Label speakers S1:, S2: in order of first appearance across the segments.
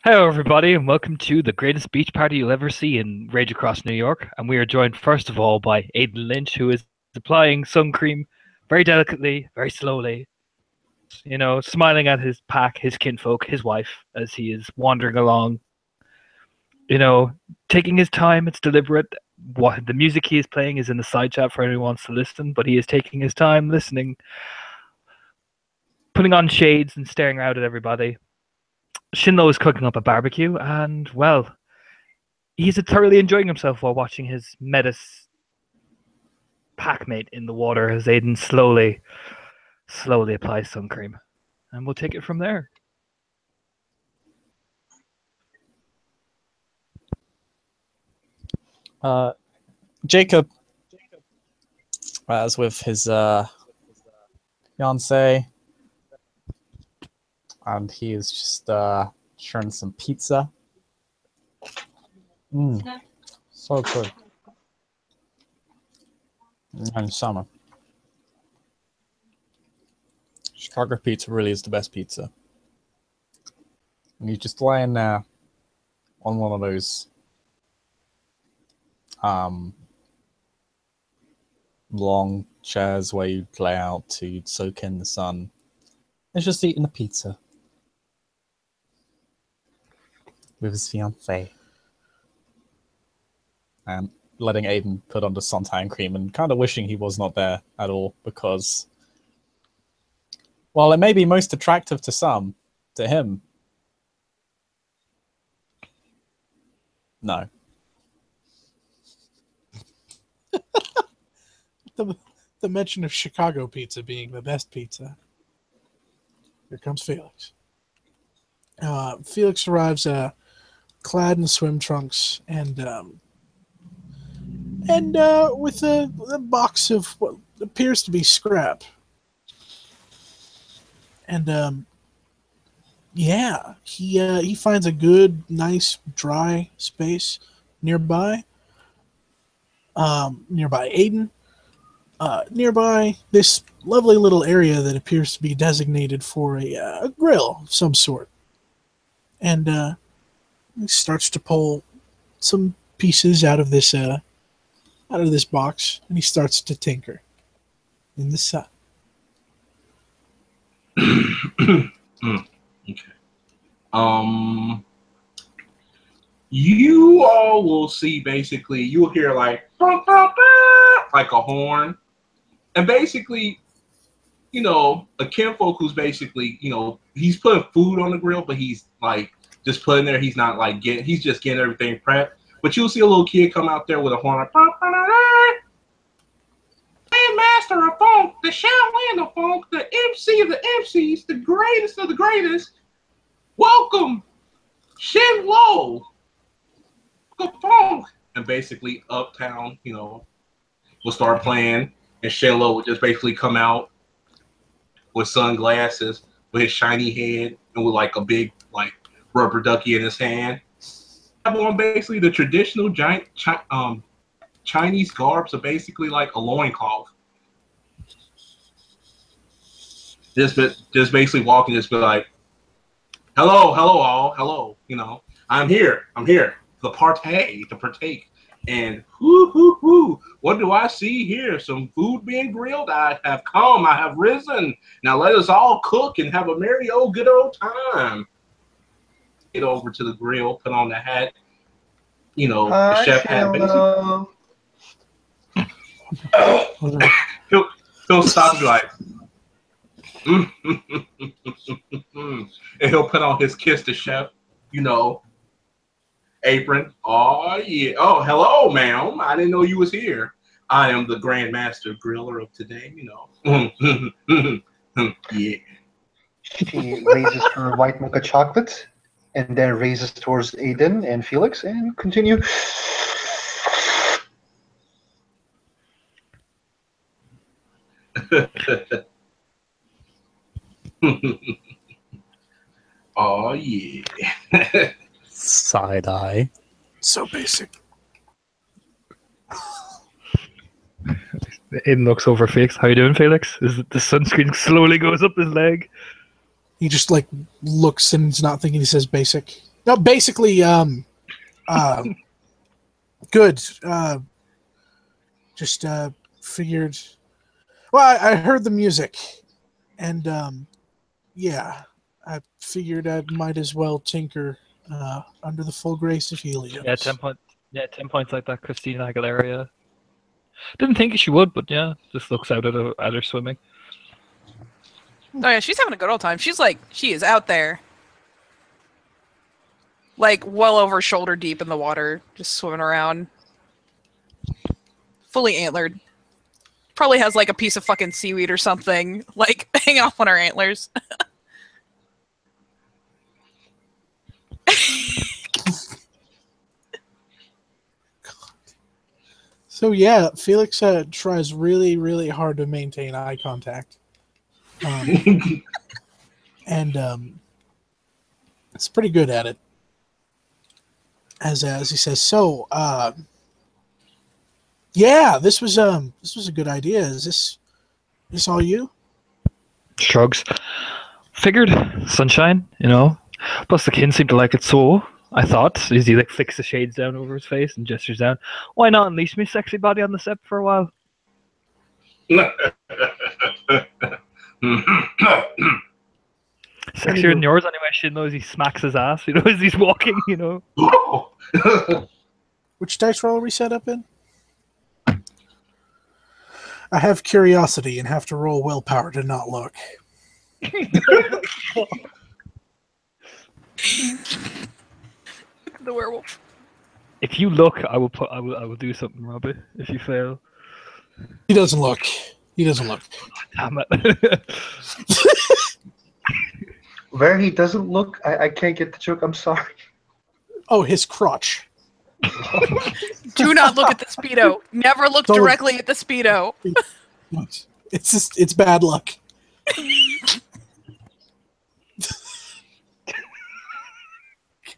S1: Hello, everybody, and welcome to the greatest beach party you'll ever see in Rage Across New York. And we are joined, first of all, by Aidan Lynch, who is applying sun cream very delicately, very slowly, smiling at his pack, his kinfolk, his wife, as he is wandering along, taking his time. It's deliberate. What the music he is playing is in the side chat for anyone who wants to listen, but he is taking his time, listening, putting on shades and staring out at everybody. Shinlo is cooking up a barbecue, and, well, he's thoroughly enjoying himself while watching his Metis packmate in the water as Aiden slowly applies sun cream. And we'll take it from there.
S2: Jacob, as with his fiance, and he is just sharing some pizza. So good. And summer. Chicago pizza really is the best pizza. And he's just laying there on one of those long chairs where you lay out to soak in the sun. He's just eating a pizza with his fiancée. And letting Aiden put on the suntan cream and kind of wishing he was not there at all because, while it may be most attractive to some, to him, no.
S3: The mention of Chicago pizza being the best pizza. Here comes Felix. Felix arrives clad in swim trunks and with a box of what appears to be scrap. And he finds a good, nice, dry space nearby. Nearby Aiden. Nearby this lovely little area that appears to be designated for a grill of some sort. And he starts to pull some pieces out of this box, and he starts to tinker in the sun.
S4: Okay. You all will see basically, you'll hear like a horn. And basically, a kinfolk who's basically, he's putting food on the grill, but he's like just putting there. He's not like he's just getting everything prepped. But you'll see a little kid come out there with a horn like, hey, master of funk, the Shaolin of funk, the MC of the MCs, the greatest of the greatest. Welcome, Shin Lo. Funk. And basically, Uptown, will start playing. And Shinlo would just basically come out with sunglasses, with his shiny head, and with like a big rubber ducky in his hand. Have on basically the traditional giant Chinese garb, so basically like a loincloth. Just basically walking, just be like, hello all, hello, I'm here to partake. And what do I see here? Some food being grilled. I have risen. Now let us all cook and have a merry good old time. Get over to the grill, put on the hat. The chef hat. He'll stop and be like, and he'll put on his kiss the chef, apron. Oh yeah. Oh, hello, ma'am. I didn't know you was here. I am the Grand Master Griller of today. Yeah.
S5: She raises her white mocha chocolate, and then raises towards Aiden and Felix, and continue.
S4: Oh yeah.
S2: Side eye.
S3: So basic.
S1: Aiden looks over Felix. How you doing, Felix? The sunscreen slowly goes up his leg.
S3: He just looks and he's not thinking. He says basic. No, basically, good. Just figured. Well, I heard the music, and yeah, I figured I might as well tinker under the full grace of Helios.
S1: Yeah, 10 points. Yeah, 10 points like that, Christina Aguilera. Didn't think she would, but yeah, just looks out at her swimming.
S6: Oh yeah, she's having a good old time. She is out there. Like, well over shoulder deep in the water, just swimming around. Fully antlered. Probably has, like, a piece of fucking seaweed or something, like, hang off on her antlers.
S3: So yeah, Felix tries really, really hard to maintain eye contact. And it's pretty good at it. As he says, so yeah, this was a good idea. Is this all you?
S1: Shrugs. Figured, sunshine, you know. Plus the kin seemed to like it, so I thought, as he like flicks the shades down over his face and gestures down, why not unleash me sexy body on the set for a while? Sexier than yours anyway. She knows he smacks his ass, you know, as he's walking, you know.
S3: Which dice roll are we set up in? I have curiosity and have to roll willpower to not look.
S6: The werewolf.
S1: If you look, I will do something, Robbie. If you fail.
S3: He doesn't look. He doesn't look.
S1: Damn it.
S5: Where he doesn't look, I can't get the joke. I'm sorry.
S3: Oh, his crotch.
S6: Do not look at the Speedo. Never look directly at the Speedo.
S3: It's bad luck.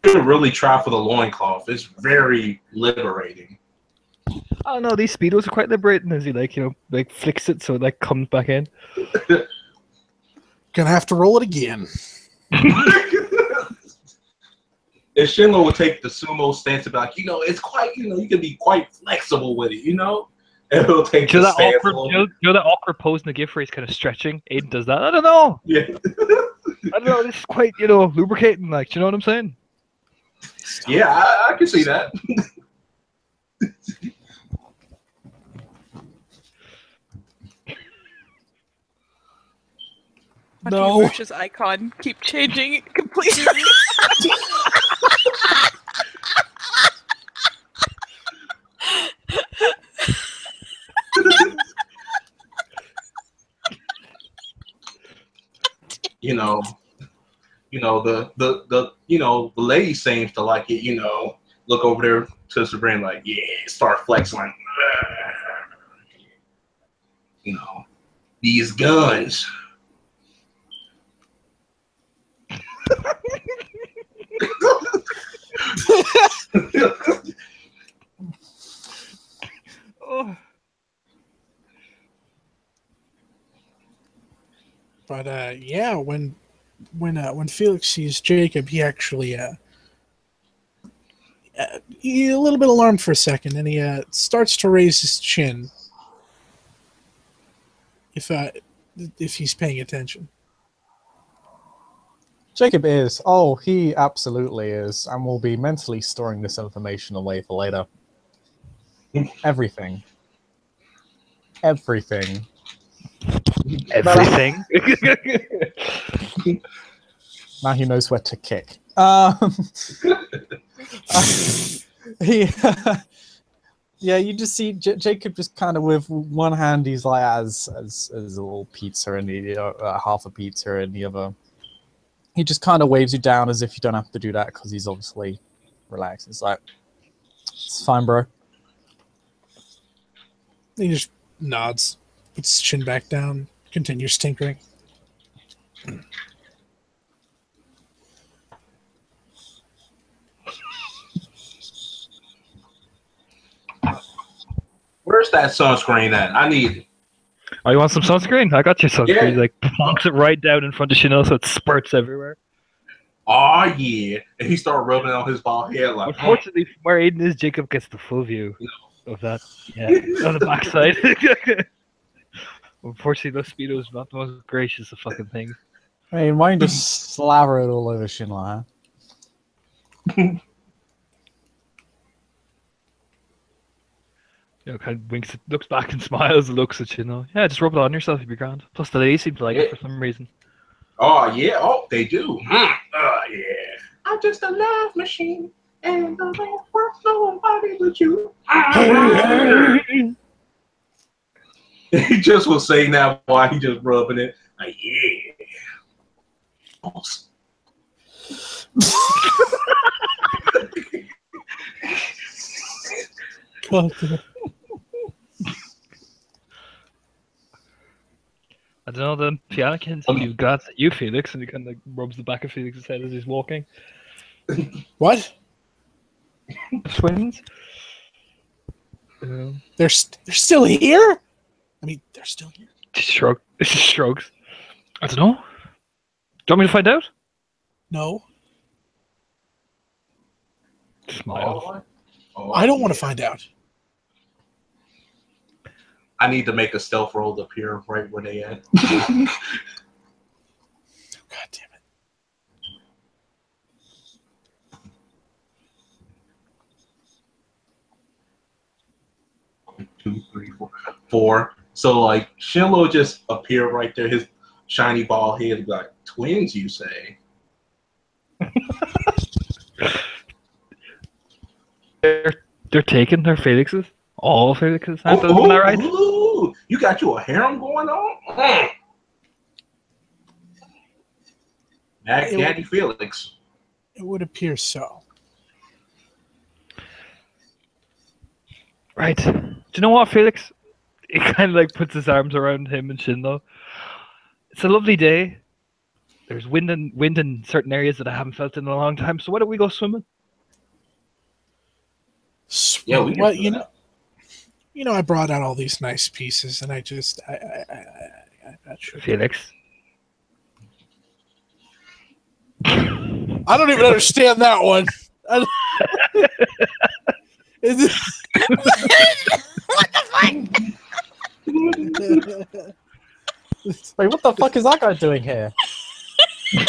S4: You should really try for the loincloth. It's very liberating.
S1: I don't know, these speedos are quite liberating as he like, you know, like flicks it so it like comes back in.
S3: Gonna have to roll it again.
S4: If Shinlo would take the sumo stance and be like, you know, it's quite, you know, you can be quite flexible with it, you know? And he'll take
S1: Do
S4: the stance.
S1: you know that awkward pose in the gift where he's kind of stretching? Aiden does that. I don't know.
S4: Yeah.
S1: I don't know. This is quite, you know, lubricating. Like, do you know what I'm saying?
S4: Yeah, I can see that.
S3: No.
S6: Rush's icon keep changing completely.
S4: The lady seems to like it, you know. Look over there to Sabrina like, yeah, start flexing like, you know, these guns.
S1: Oh.
S3: But yeah, when Felix sees Jacob, he actually he's a little bit alarmed for a second, and he starts to raise his chin. If he's paying attention.
S2: Jacob is. Oh, he absolutely is, and will be mentally storing this information away for later. Everything. Everything.
S1: Everything.
S2: Now he knows where to kick. Yeah, you just see Jacob just kind of with one hand, he's like as a little pizza and half a pizza, and the other, he just kind of waves you down as if you don't have to do that because he's obviously relaxed. It's like, it's fine, bro.
S3: He just nods, puts his chin back down, continues tinkering.
S4: Where's that sunscreen at? I need it.
S1: Oh, you want some sunscreen? I got your sunscreen.
S4: Yeah.
S1: He like plonks it right down in front of Chanel so it spurts everywhere.
S4: oh yeah, and he started rubbing it on his bald head like.
S1: Unfortunately, from where Aiden is, Jacob gets the full view of that. Yeah, on the backside. Unfortunately, those speedos not the most gracious of fucking things.
S2: I mean, mine just slaver it all over Shinla, huh?
S1: You know, kind of winks, looks back and smiles and looks at you. Know, yeah, just rub it on yourself, you'd be grand. Plus, the ladies seem to like it for some reason.
S4: Oh yeah, oh they do. Oh yeah. I'm just a love machine, and I don't work nobody but you. He just was saying that while he just rubbing it. Like, yeah. Awesome.
S3: God damn.
S1: I don't know, the piano can you got you, Felix, and he kind of like rubs the back of Felix's head as he's walking.
S3: What?
S1: Twins?
S3: They're still here? I mean, they're still here.
S1: Shrugs. I don't know. Do you want me to find out?
S3: No.
S1: Smile.
S4: Oh,
S3: I don't want to find out.
S4: I need to make a stealth roll to appear right where they at.
S3: God damn it.
S4: 2, 3, 4. 4. So like Shinlo just appeared right there, his shiny bald head, like, twins, you say?
S1: They're taking their Felixes? All Felixes? Isn't that right?
S4: Ooh, you got you a harem going on? Daddy Felix.
S3: It would appear so.
S1: Right. Do you know what, Felix? He kind of like puts his arms around him and Shinlo. It's a lovely day. There's wind in certain areas that I haven't felt in a long time. So why don't we go swimming?
S4: Yeah, we can
S3: well,
S4: do
S3: you
S4: that.
S3: know, I brought out all these nice pieces, and I just, I'm not sure.
S1: Felix.
S3: I don't even understand that one. Is it...
S6: What the fuck?
S2: Wait, what the fuck is that guy doing here?
S3: I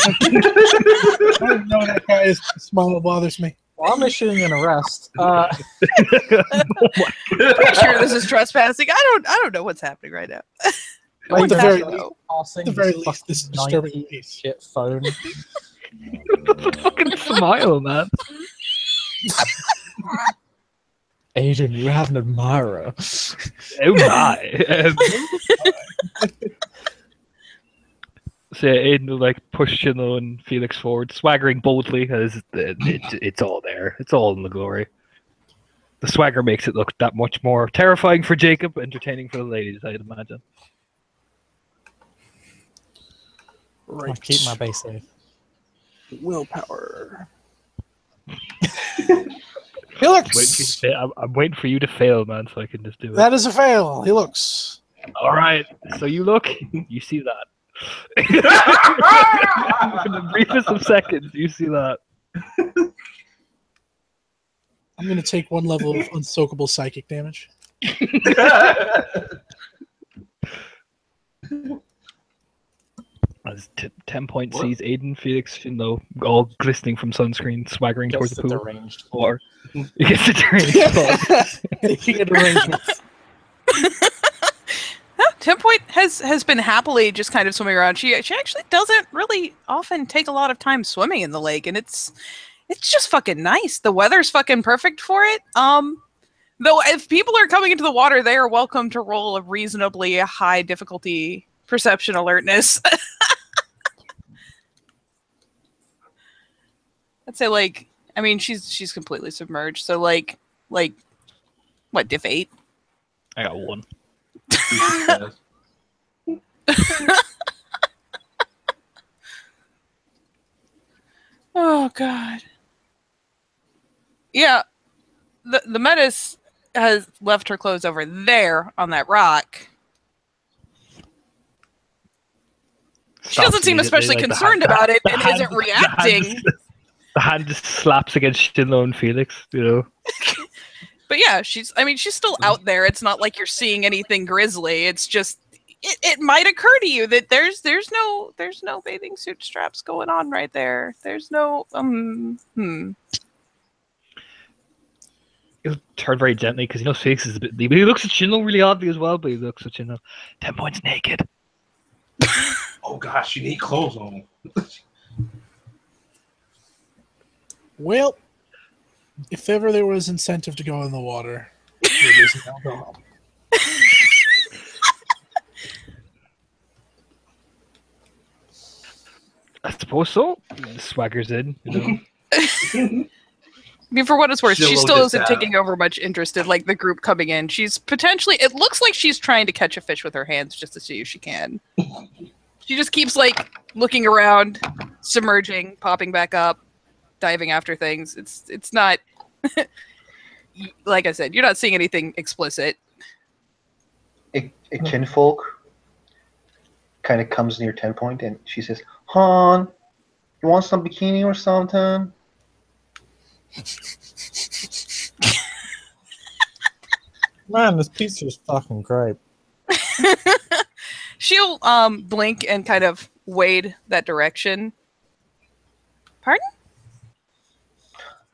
S3: don't know, that guy's smile bothers me.
S2: Well, I'm issuing an arrest.
S6: Pretty sure this is trespassing. I don't know what's happening right now.
S3: At the very least,
S2: Passing
S3: at the very
S2: this
S3: least, this is
S2: fucking
S3: disturbing
S2: 90s
S3: piece.
S2: shit phone.
S1: What's the fucking smile, man?
S2: Adrian, you have an admirer.
S1: Oh my. So yeah, Aiden will like push Shinlo and Felix forward, swaggering boldly, as it's all there. It's all in the glory. The swagger makes it look that much more terrifying for Jacob, entertaining for the ladies, I'd imagine.
S3: Right.
S2: I'll keep my base safe.
S3: Willpower.
S1: I'm waiting for you to fail, man, so I can just do it.
S3: That is a fail. He looks.
S1: All right. So you look, you see that. For the briefest of seconds, you see that.
S3: I'm going to take 1 level of unsoakable psychic damage.
S1: As 10-point sees Aiden, Felix, Shinlo, all glistening from sunscreen, swaggering towards the pool.
S2: Deranged.
S1: Or he gets a deranged
S3: He get arrangements.
S6: 10 Point has been happily just kind of swimming around. She actually doesn't really often take a lot of time swimming in the lake, and it's just fucking nice. The weather's fucking perfect for it. Though if people are coming into the water, they are welcome to roll a reasonably high difficulty perception alertness. I'd say like, I mean, she's completely submerged. So like what, Dif3?
S1: I got 1.
S6: Oh god. Yeah. The Metis has left her clothes over there on that rock. She doesn't seem especially concerned about it and isn't reacting.
S1: The hand just slaps against Shinlo and Felix, you know.
S6: But yeah, she's still out there. It's not like you're seeing anything grisly. It's just it might occur to you that there's no bathing suit straps going on right there. There's no
S1: He'll turn very gently because Felix is a bit. He looks at Shinlo really oddly as well, but he looks at Shinlo. 10 points naked.
S4: Oh gosh, you need clothes on.
S3: Well, if ever there was incentive to go in the water, it is now gone.
S1: I suppose so. He swaggers in, you know.
S6: I mean, for what it's worth, she
S4: Shinlo
S6: still
S4: just
S6: isn't taking over much interest in like the group coming in. She's potentially. It looks like she's trying to catch a fish with her hands just to see if she can. She just keeps like looking around, submerging, popping back up, diving after things. It's not. Like I said, you're not seeing anything explicit.
S5: A kinfolk kind of comes near 10 point and she says, "Han, you want some bikini or something?"
S2: Man, this pizza is fucking great.
S6: She'll blink and kind of wade that direction. Pardon?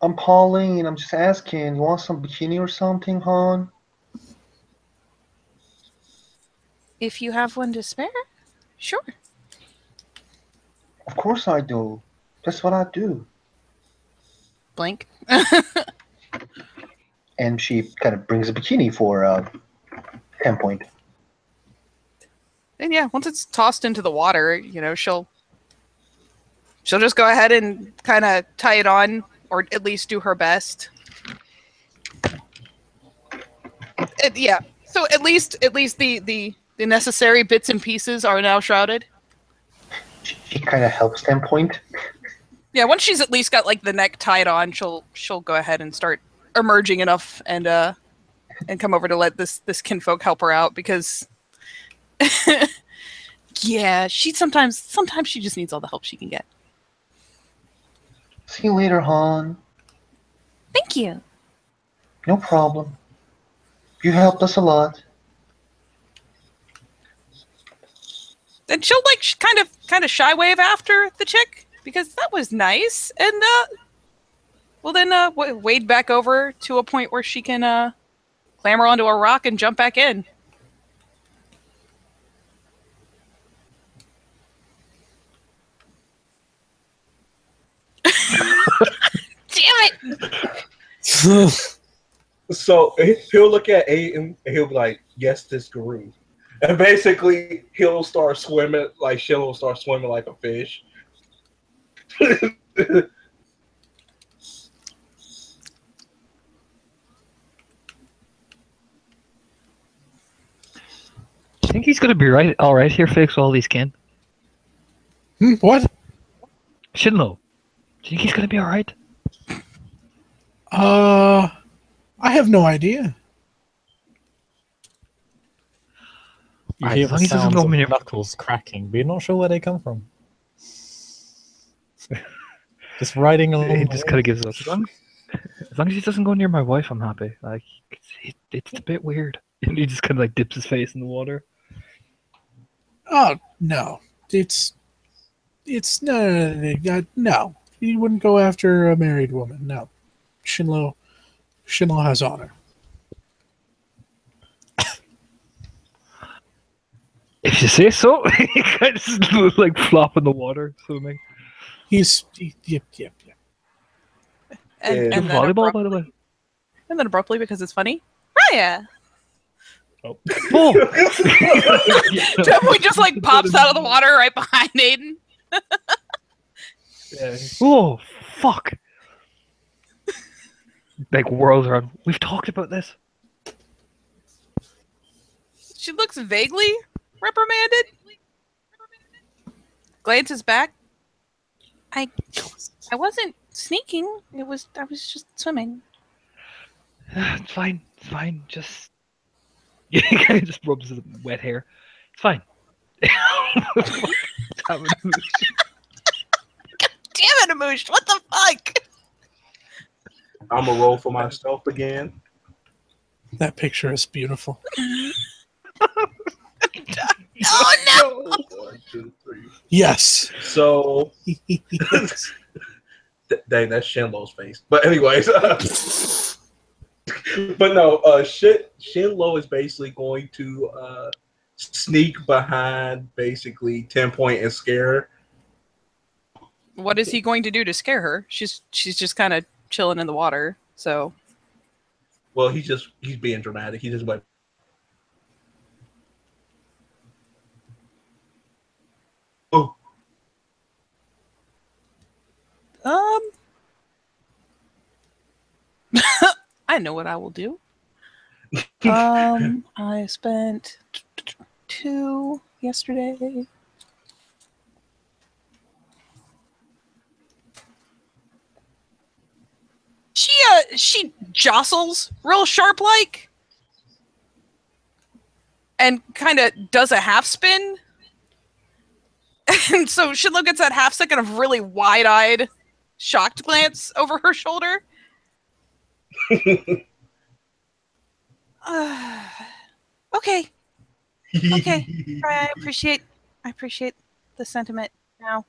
S5: "I'm Pauline. I'm just asking. You want some bikini or something, Han?"
S6: If you have one to spare, sure.
S5: "Of course I do. That's what I do."
S6: Blink.
S5: And she kind of brings a bikini for 10 point.
S6: And yeah, once it's tossed into the water, she'll just go ahead and kind of tie it on, or at least do her best. Yeah. So at least the necessary bits and pieces are now shrouded.
S5: She kind of helps 10 point.
S6: Yeah, once she's at least got like the neck tied on, she'll go ahead and start emerging enough and come over to let this kinfolk help her out because yeah, she sometimes she just needs all the help she can get.
S5: "See you later, Han."
S6: Thank you.
S5: "No problem. You helped us a lot."
S6: And she'll like kind of shy wave after the chick because that was nice, and wade back over to a point where she can clamber onto a rock and jump back in. Damn it!
S4: So he'll look at Aiden and he'll be like, "Yes, this grew." And basically, he'll start swimming, like Shinlo will start swimming like a fish.
S1: I think he's gonna be all right here, Felix, with all these kin.
S3: What?
S1: Shinlo, do you think he's gonna be all right?
S3: I have no idea.
S2: You hear
S1: As long
S2: the
S1: as he doesn't
S2: sounds
S1: go
S2: of
S1: near-
S2: knuckles cracking, but you're not sure where they come from. Just riding along.
S1: He
S2: the
S1: just
S2: way.
S1: kind of gives up. As long as he doesn't go near my wife, I'm happy. Like, it's a bit weird. And he just kind of like dips his face in the water.
S3: Oh no, it's no. He wouldn't go after a married woman. No, Shinlo has honor.
S1: If you say so. He kind of just like flop in the water, swimming.
S3: Yep.
S6: And then
S1: Volleyball, by the way.
S6: And then abruptly, because it's funny, Raya!
S1: Oh.
S6: Definitely just like pops out of the water right behind Aiden.
S1: Yeah. Oh, fuck. Like whirls around. We've talked about this.
S6: She looks vaguely reprimanded. Glances back. I wasn't sneaking. I was just swimming.
S1: It's fine. It's fine. Just. He kind of just rubs his wet hair. It's fine. Damn it, Amoosh.
S6: Damn it, Amoosh! What the fuck?
S4: I'm gonna roll for myself again.
S3: That picture is beautiful.
S6: Oh no!
S4: 1, 2, 3.
S3: Yes.
S4: So,
S3: Yes.
S4: dang, that's Shinlo's face. But anyways, but no, Shinlo is basically going to sneak behind basically 10-point and scare her.
S6: What is he going to do to scare her? She's just kind of chilling in the water. So
S4: Well, he's being dramatic. He just like, oh,
S6: I know what I will do. I spent 2 yesterday. She jostles real sharp like and kind of does a half spin. And so Shinlo gets that half second of really wide-eyed, shocked glance over her shoulder. Okay. Okay. I appreciate the sentiment now.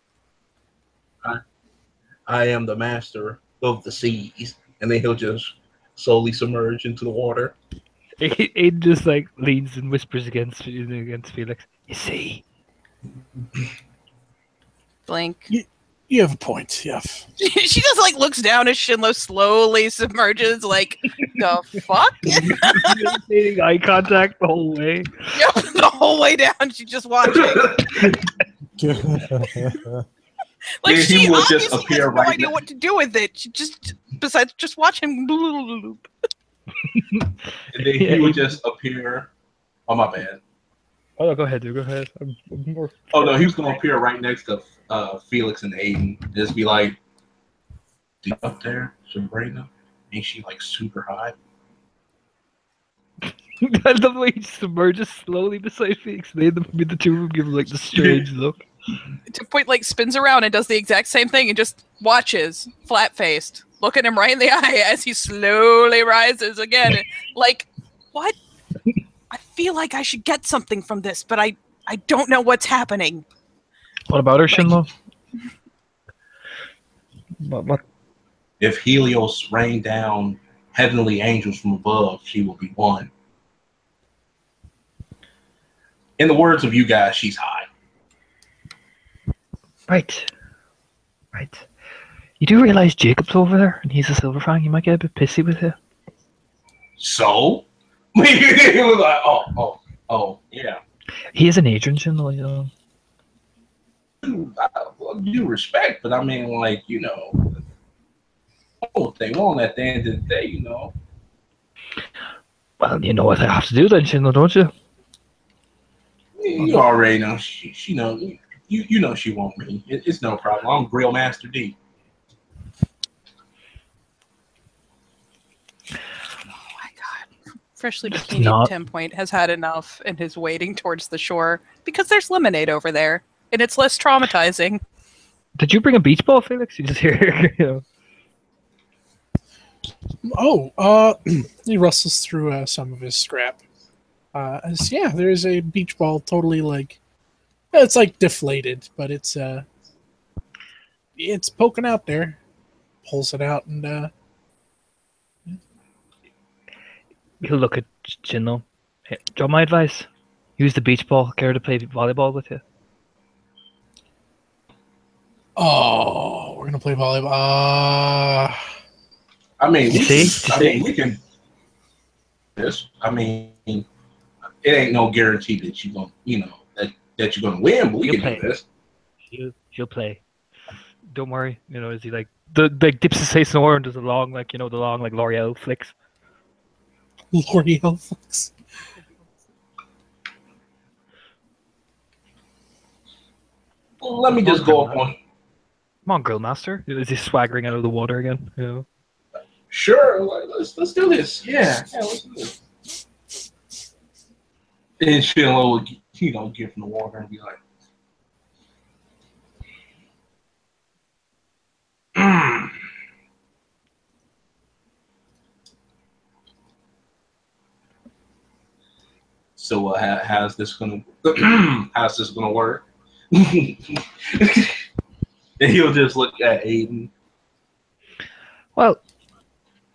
S4: I am the master of the seas, and then he'll just slowly submerge into the water.
S1: Aiden just like leans and whispers against Felix. You see?
S6: Blink.
S3: You have a point, yes.
S6: She just like looks down as Shinlo slowly submerges, like, the fuck?
S1: Maintaining eye contact the whole way.
S6: Yep, the whole way down, she's just watching. Like,
S4: Yeah,
S6: she
S4: he will
S6: obviously
S4: just
S6: has
S4: appear
S6: no
S4: right
S6: idea
S4: now.
S6: what to do with it. She besides just watch him.
S4: And then he would just appear. Oh, my bad.
S1: Oh, no, go ahead, dude. Go ahead. I'm more...
S4: Oh, no, he was going to appear right next to Felix and Aiden. Just be like, up there, Sabrina? Ain't she like super high?
S1: I love the way he submerges slowly beside Felix. And the two of them give him like the strange look.
S6: To point like spins around and does the exact same thing and just watches, flat-faced, looking him right in the eye as he slowly rises again. Like, what? I feel like I should get something from this, but I don't know what's happening.
S1: What about her, Shinlo? What?
S4: If Helios rained down heavenly angels from above, she will be one. In the words of you guys, she's high.
S1: Right. You do realize Jacob's over there, and he's a Silver Fang. You might get a bit pissy with it.
S4: So? He was like, oh, yeah.
S1: He is an agent, Shinlo, you know.
S4: I do respect, but I mean, like, you know, what they want at the end of the day, you know.
S1: Well, you know what I have to do then, Shinlo, don't you?
S4: You already know. She know. You know she won't me. It's no problem. I'm Grill Master D.
S6: Oh my god. Freshly bikini 10-point has had enough and is wading towards the shore because there's lemonade over there and it's less traumatizing.
S1: Did you bring a beach ball, Felix? You just hear, you know.
S3: He rustles through some of his scrap. Yeah, there's a beach ball totally like, it's like deflated, but it's poking out there. Pulls it out and
S1: He'll look at Shinlo. Hey, do you want my advice? Use the beach ball. Care to play volleyball with you?
S3: oh, we're gonna play volleyball.
S4: I mean,
S1: we
S4: we can. This. I mean, it ain't no guarantee that you're gonna, you know, that you're gonna win, but we can do this.
S1: She'll play. Don't worry. You know, is he like dips his face in water and does a long, like, you know, the long like L'Oreal flicks.
S3: L'Oreal flicks.
S4: Let me just go up on.
S1: Come on, Grill Master. Is he swaggering out of the water again? You know?
S4: Sure, let's do this. Yeah, let's do this. And Shinlo would, you know, get from the water and be like, So how's this gonna work? And he'll just look at Aiden.
S1: Well,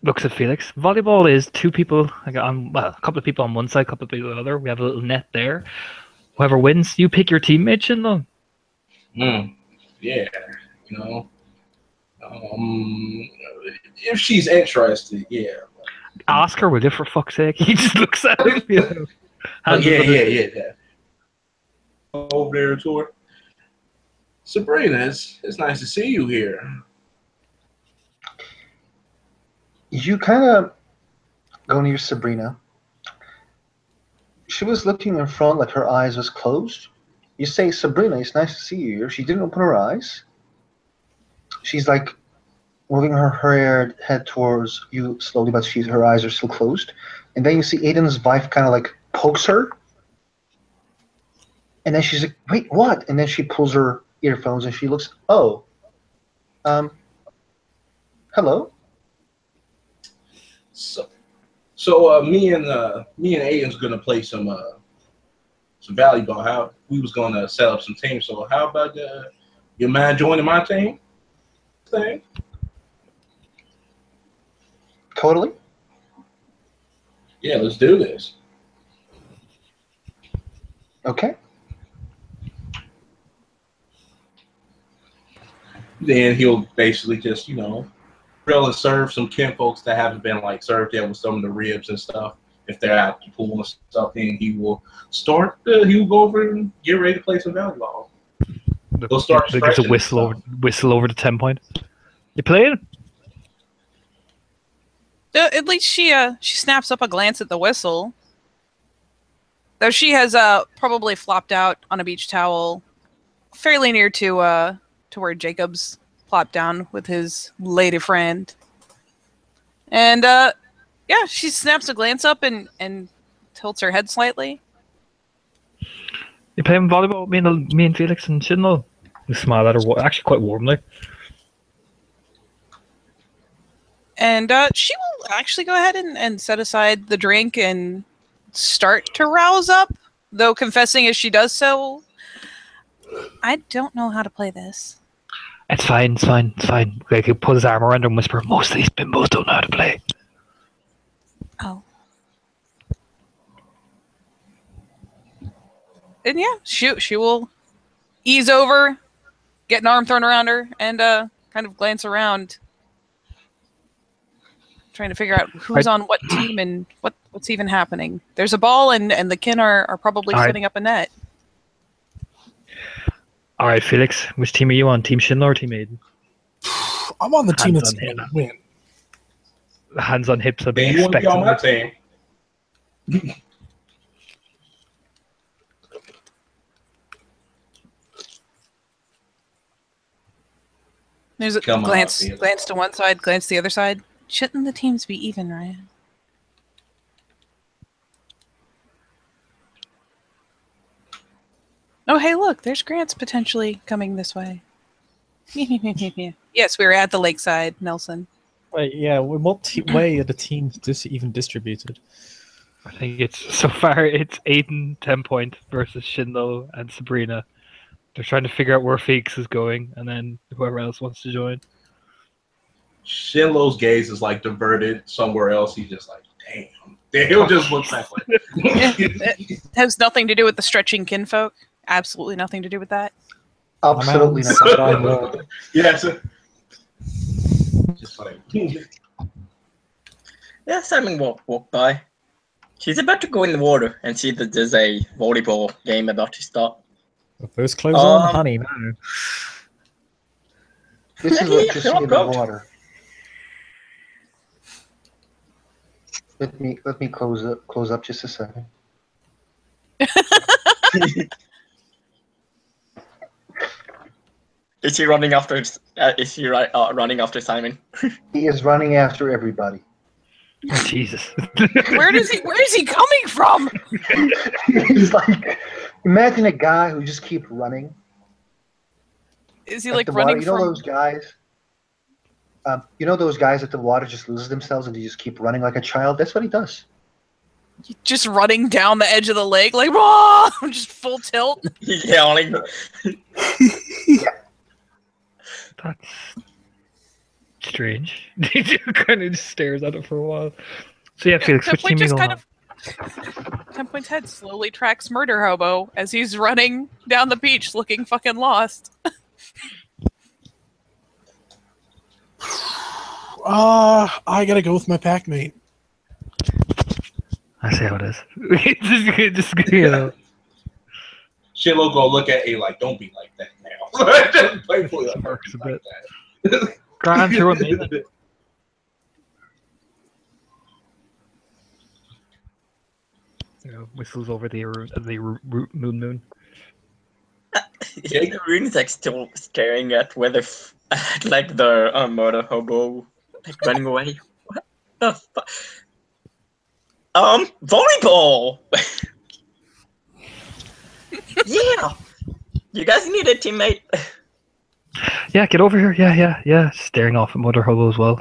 S1: looks at Felix. Volleyball is two people. A couple of people on one side, a couple of people on the other. We have a little net there. Whoever wins, you pick your teammate, Shinlo.
S4: Yeah, you know. If she's interested, yeah.
S1: Ask her, will you, for fuck's sake? He just looks at him. You know.
S4: Yeah. Over there to her. Sabrina, it's nice to see you here.
S5: You kind of go near Sabrina. She was looking in front like her eyes was closed. You say, Sabrina, it's nice to see you here. She didn't open her eyes. She's like moving her head towards you slowly, but her eyes are still closed. And then you see Aiden's wife kind of like pokes her. And then she's like, wait, what? And then she pulls her earphones and she looks, oh, hello?
S4: So me and Aiden's gonna play some volleyball. How we was gonna set up some teams. So how about you mind joining my team? Thing.
S5: Totally.
S4: Yeah, let's do this.
S5: Okay.
S4: Then he'll basically just, grill and serve some kinfolks that haven't been served yet with some of the ribs and stuff. If they're out the pool and stuff, then he will start. He'll go over and get ready to play some volleyball. He'll start.
S1: Gives a whistle over the 10 point. You playing?
S6: At least she snaps up a glance at the whistle. Though she has probably flopped out on a beach towel, fairly near to where Jacob's plopped down with his lady friend. And she snaps a glance up and tilts her head slightly.
S1: You playing volleyball? Me and Felix and Shinlo. We smile at her actually quite warmly.
S6: And she will actually go ahead and set aside the drink and start to rouse up, though confessing as she does so, I don't know how to play this.
S1: It's fine. Like, he'll put his arm around her and whisper, most of these bimbos don't know how to play.
S6: Oh. And yeah, she will ease over, get an arm thrown around her, and kind of glance around, trying to figure out who's on what team and what's even happening. There's a ball, and the kin are probably setting up a net.
S1: All right, Felix, which team are you on? Team Shinlo or Team Aiden?
S3: I'm on the team that's going to win.
S1: Hands on hips. I've been
S4: You want to be
S1: expecting
S4: on my team?
S6: There's a glance to one side, glance to the other side. Shouldn't the teams be even, right? Oh, hey, look, there's Grants potentially coming this way. Yes, we were at the Lakeside, Nelson.
S2: Wait, yeah, what way are the teams even distributed?
S1: I think it's Aiden 10 point versus Shinlo and Sabrina. They're trying to figure out where Felix is going, and then whoever else wants to join.
S4: Shinlo's gaze is diverted somewhere else. He's just damn. He'll just look back
S6: It has nothing to do with the stretching kinfolk. Absolutely nothing to do with that.
S5: Absolutely not.
S4: Yes. Just
S7: Yeah, Simon walked by. She's about to go in the water and see that there's a volleyball game about to start.
S2: First clothes on, honey, no.
S5: This is what you see in the water. Let me close up just a second.
S7: Is he running after? Running after Simon?
S5: He is running after everybody.
S1: Oh, Jesus.
S6: Where is he coming from?
S5: He's imagine a guy who just keeps running.
S6: Is he
S5: running
S6: running
S5: from?
S6: from?
S5: Those guys? You know those guys that the water just loses themselves and they just keep running like a child? That's what he does.
S6: just running down the edge of the lake, like, whoa! Just full tilt.
S7: Yelling.
S1: That's strange. He kind of just stares at it for a while. So yeah, Felix, which team you going on?
S6: 10 Point's head slowly tracks Murder Hobo as he's running down the beach looking fucking lost.
S3: I gotta go with my pack mate.
S1: I see how it is. just you know.
S4: Shiloh go look at A like, don't be like that now. Just playfully like, don't be like that.
S1: Grand through a maiden. You know, whistles over the moon.
S7: The rune's like still staring at whether like the murder hobo like running away. What the fuck? Volleyball. Yeah, you guys need a teammate.
S1: Yeah, get over here. Yeah. Staring off at Mother Hobo as well.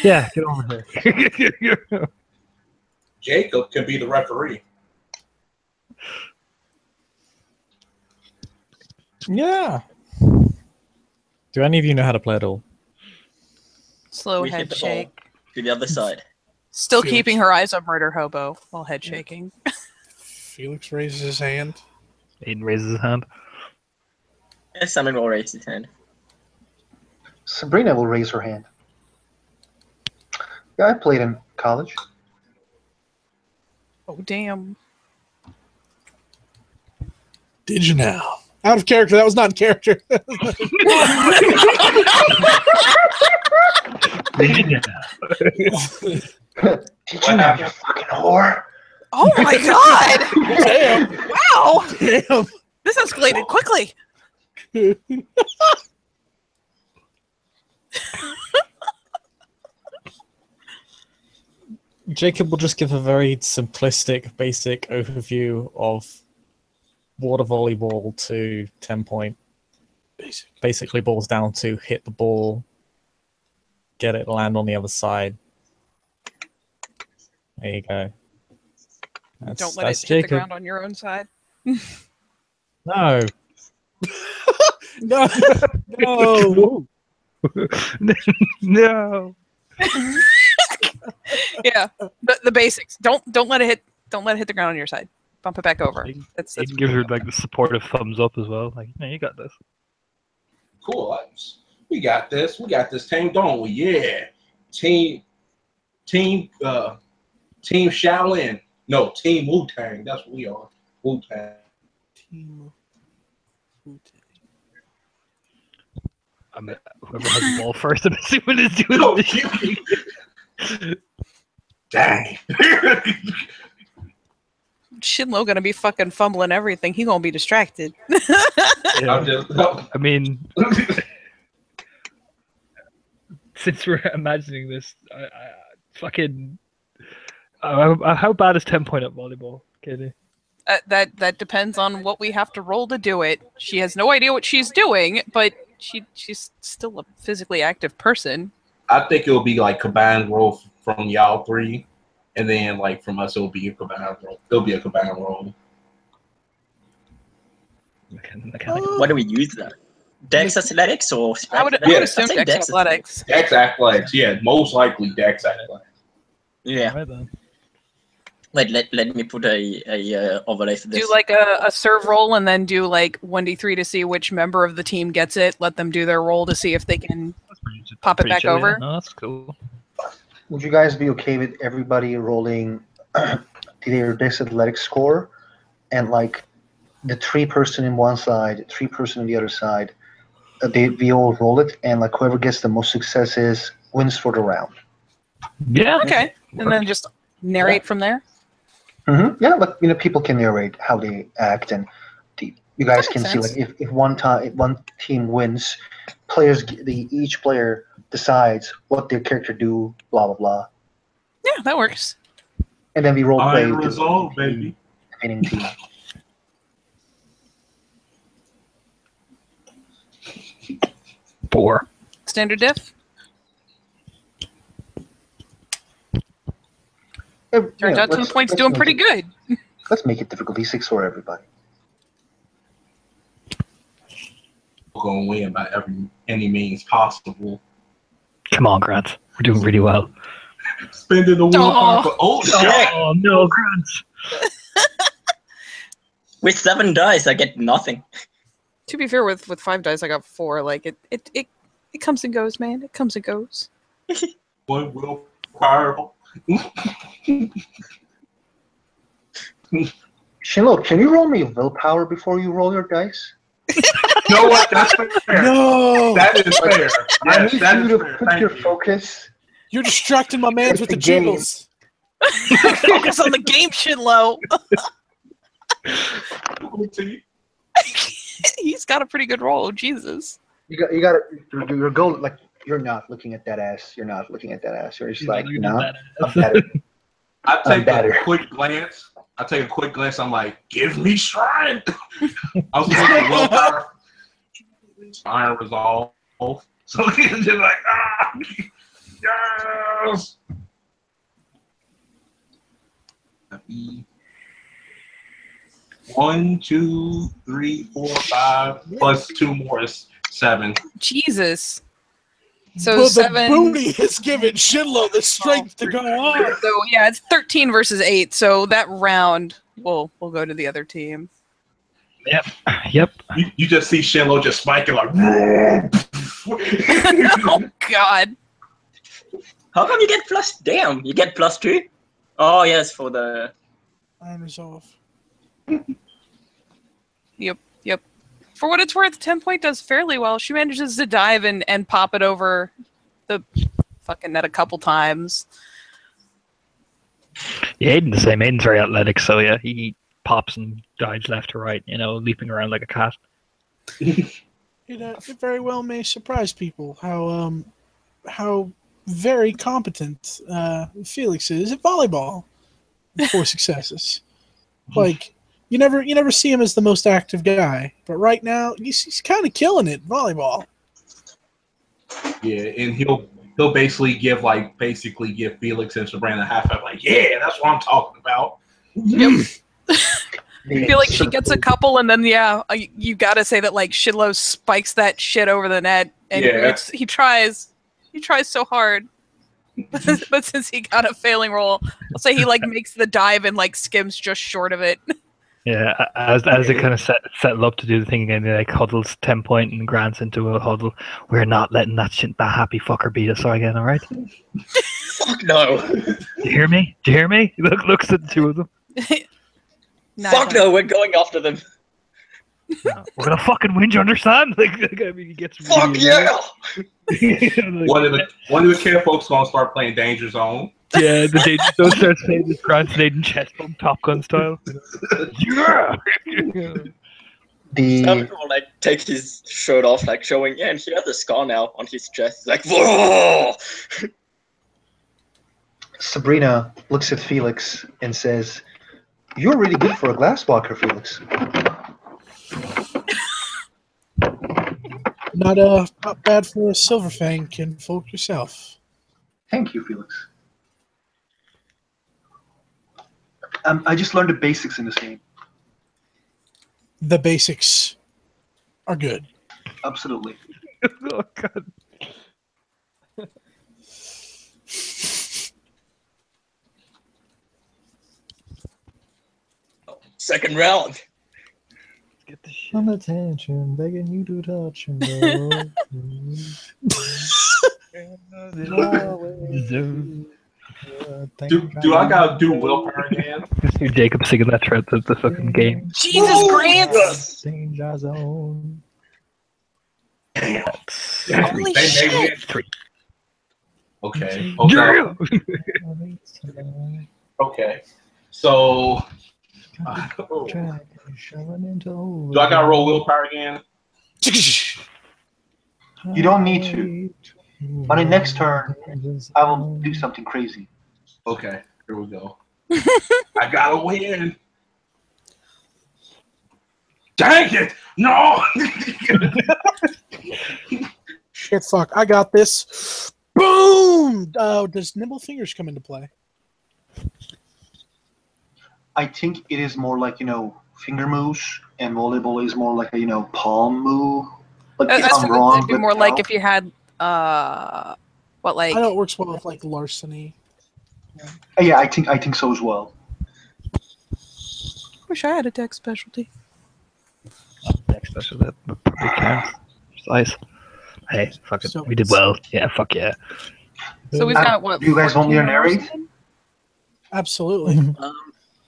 S1: Yeah, get over here.
S4: Jacob can be the referee.
S2: Yeah. Do any of you know how to play at all?
S6: Slow
S7: We hit
S6: head
S7: the ball
S6: shake.
S7: to the other side.
S6: Still
S3: Felix.
S6: keeping her eyes on Murder Hobo while head shaking.
S3: Felix raises his hand.
S1: Aiden raises his hand.
S7: Yes, someone will raise his hand.
S5: Sabrina will raise her hand. Yeah, I played in college.
S6: Oh, damn.
S3: Did you now? Out of character. That was not in character.
S5: Did you know, you fucking whore?
S6: Oh my god!
S3: Damn.
S6: Wow!
S3: Damn.
S6: This escalated quickly.
S2: Jacob will just give a very simplistic, basic overview of water volleyball to 10 point. Basically boils down to hit the ball, get it, land on the other side. There you go.
S6: Don't let it hit the ground on your own side.
S2: No.
S3: No. No.
S1: No.
S6: Yeah, the basics. Don't let it hit. Don't let it hit the ground on your side. Bump it back over. That's
S1: Aiden gives her like the supportive thumbs up as well. Like, no, you got this.
S4: Cool. We got this. We got this team, don't we? Yeah. Team Shaolin. No, Team Wu-Tang. That's what we are. Wu-Tang.
S3: Team Wu-Tang.
S1: Whoever has the ball first, I'm assuming is doing
S4: No,
S1: the shooting.
S4: Dang.
S6: Shinlo gonna be fucking fumbling everything. He gonna be distracted.
S1: Yeah. I mean, since we're imagining this, how bad is 10 point at volleyball, Katie?
S6: That depends on what we have to roll to do it. She has no idea what she's doing, but she's still a physically active person.
S4: I think it'll be like combined roll from y'all three, and then like from us it'll be a combined roll. It'll be a combined roll.
S7: What do we use that? Dex athletics or
S6: I would assume
S7: I'd say
S6: Dex athletics.
S4: Dex athletics, yeah, most likely Dex athletics.
S7: Yeah.
S1: Right then.
S7: Wait, let me put a overlay for this.
S6: Do like a serve roll and then do like 1d3 to see which member of the team gets it. Let them do their roll to see if they can pop it back over.
S1: Yeah. No, that's cool.
S5: Would you guys be okay with everybody rolling their Dex Athletics score and like the 3-person in one side, 3-person on the other side? We all roll it, and like whoever gets the most successes wins for the round.
S1: Yeah.
S6: Okay, and then just narrate from there.
S5: Mm-hmm. Yeah, but people can narrate how they act, and you guys can see like if one team wins, each player decides what their character do, blah blah blah.
S6: Yeah, that works.
S5: And then we role play
S4: Iron resolve, baby.
S5: Winning team.
S1: Four.
S6: Standard diff. Turns out 10 points doing pretty good.
S5: Let's make it difficulty 6 for everybody.
S4: We're going to win by any means possible.
S1: Come on, Grant. We're doing really well.
S4: Spending the willpower for... Oh, shit!
S1: Oh, no, Grant.
S7: With 7 dice, I get nothing.
S6: To be fair, with 5 dice, I got 4. Like it comes and goes, man. It comes and goes.
S4: One willpower.
S5: Shinlo, can you roll me willpower before you roll your dice?
S4: You know what? That's fair.
S3: No!
S4: That is fair.
S5: I
S4: Yes,
S5: need
S4: that
S5: you
S4: is
S5: to
S4: fair.
S5: put
S4: Thank
S5: your
S4: you.
S5: focus.
S3: You're distracting my mans with the
S5: game.
S3: jiggles.
S6: Focus on the game, Shinlo. He's got a pretty good roll. Jesus.
S5: You got your goal. Like you're not looking at that ass. You're not looking at that ass. You're just like, no, I'm better.
S4: I take
S5: better.
S4: a quick glance. I'm like, give me strength. I was thinking willpower, iron resolve. So he's just like, yes. 1, 2, 3, 4, 5 plus 2 more is 7.
S6: Jesus. So
S3: But
S6: 7.
S3: the booty has given Shinlo the strength to go on.
S6: So yeah, it's 13 versus 8. So that round we'll go to the other team.
S1: Yep.
S4: You just see Shinlo just spiking like.
S6: Oh God.
S7: How come you get plus? Damn, you get +2? Oh yes, for the.
S3: Iron resolve.
S6: Yep. For what it's worth, 10 point does fairly well. She manages to dive and pop it over the fucking net a couple times.
S1: Yeah, Aiden's the same. Aiden's very athletic, so yeah, he pops and dives left to right, leaping around like a cat.
S3: It very well may surprise people how very competent Felix is at volleyball. 4 successes. Like you never see him as the most active guy, but right now he's kind of killing it volleyball.
S4: Yeah, and he'll basically give Felix and Sabrina a half like, yeah, that's what I'm talking about.
S6: Yep. I feel like she gets a couple, and then you gotta say that like Shinlo spikes that shit over the net, and he tries so hard, but since he got a failing roll, I'll say he like makes the dive and like skims just short of it.
S1: Yeah, as they kind of settle up to do the thing again, they like huddles 10 point and Grant's into a huddle. We're not letting that happy fucker beat us again, all right?
S7: Fuck no.
S1: Do you hear me? Looks at the two of them.
S7: Fuck no, we're going after them.
S1: No, we're gonna fucking win, you understand? Like I mean, he gets
S7: Fuck
S1: really
S7: yeah!
S4: One of the care folks gonna start playing Danger Zone.
S1: Yeah, the Danger Zone starts playing this Grant's Aiden chest bump Top Gun style. Yeah!
S7: Sam will like take his shirt off, like showing, and he has a scar now on his chest. Like, whoa!
S5: Sabrina looks at Felix and says, "You're really good for a glass walker, Felix."
S3: Not bad for a silver fang, kinfolk yourself.
S5: Thank you, Felix. I just learned the basics in this game.
S3: The basics are good.
S5: Absolutely.
S1: Oh god.
S7: Second round.
S1: Get the shit.
S2: On attention, begging you to touch and go.
S4: Do I gotta do willpower again?
S1: Jacob singing that throughout the fucking game.
S6: Jesus, Grant!
S2: Danger zone.
S4: Damn.
S6: Holy shit!
S1: 3.
S4: Okay.
S1: Yeah!
S4: Okay. So. Do I gotta roll willpower again?
S5: You don't need to. On the next turn, I will do something crazy.
S4: Okay, here we go. I gotta win. Dang it! No!
S3: Shit, fuck. I got this. Boom! Does Nimble Fingers come into play?
S5: I think it is more like, finger moves, and volleyball is more like a, palm move. Like, if
S6: That's
S5: I'm wrong,
S6: it'd be
S5: let
S6: more
S5: me
S6: like
S5: know.
S6: if you had what like
S3: I know it works well with like larceny.
S5: Yeah, I think so as well.
S6: wish I had a deck specialty.
S1: Next special that probably counts. Precise. Hey, fuck it.
S3: So
S1: We did well. Yeah, fuck yeah.
S6: So we've got what?
S5: Do you guys want me to
S6: 14 hours
S5: narrate?
S6: in?
S3: Absolutely.
S7: Who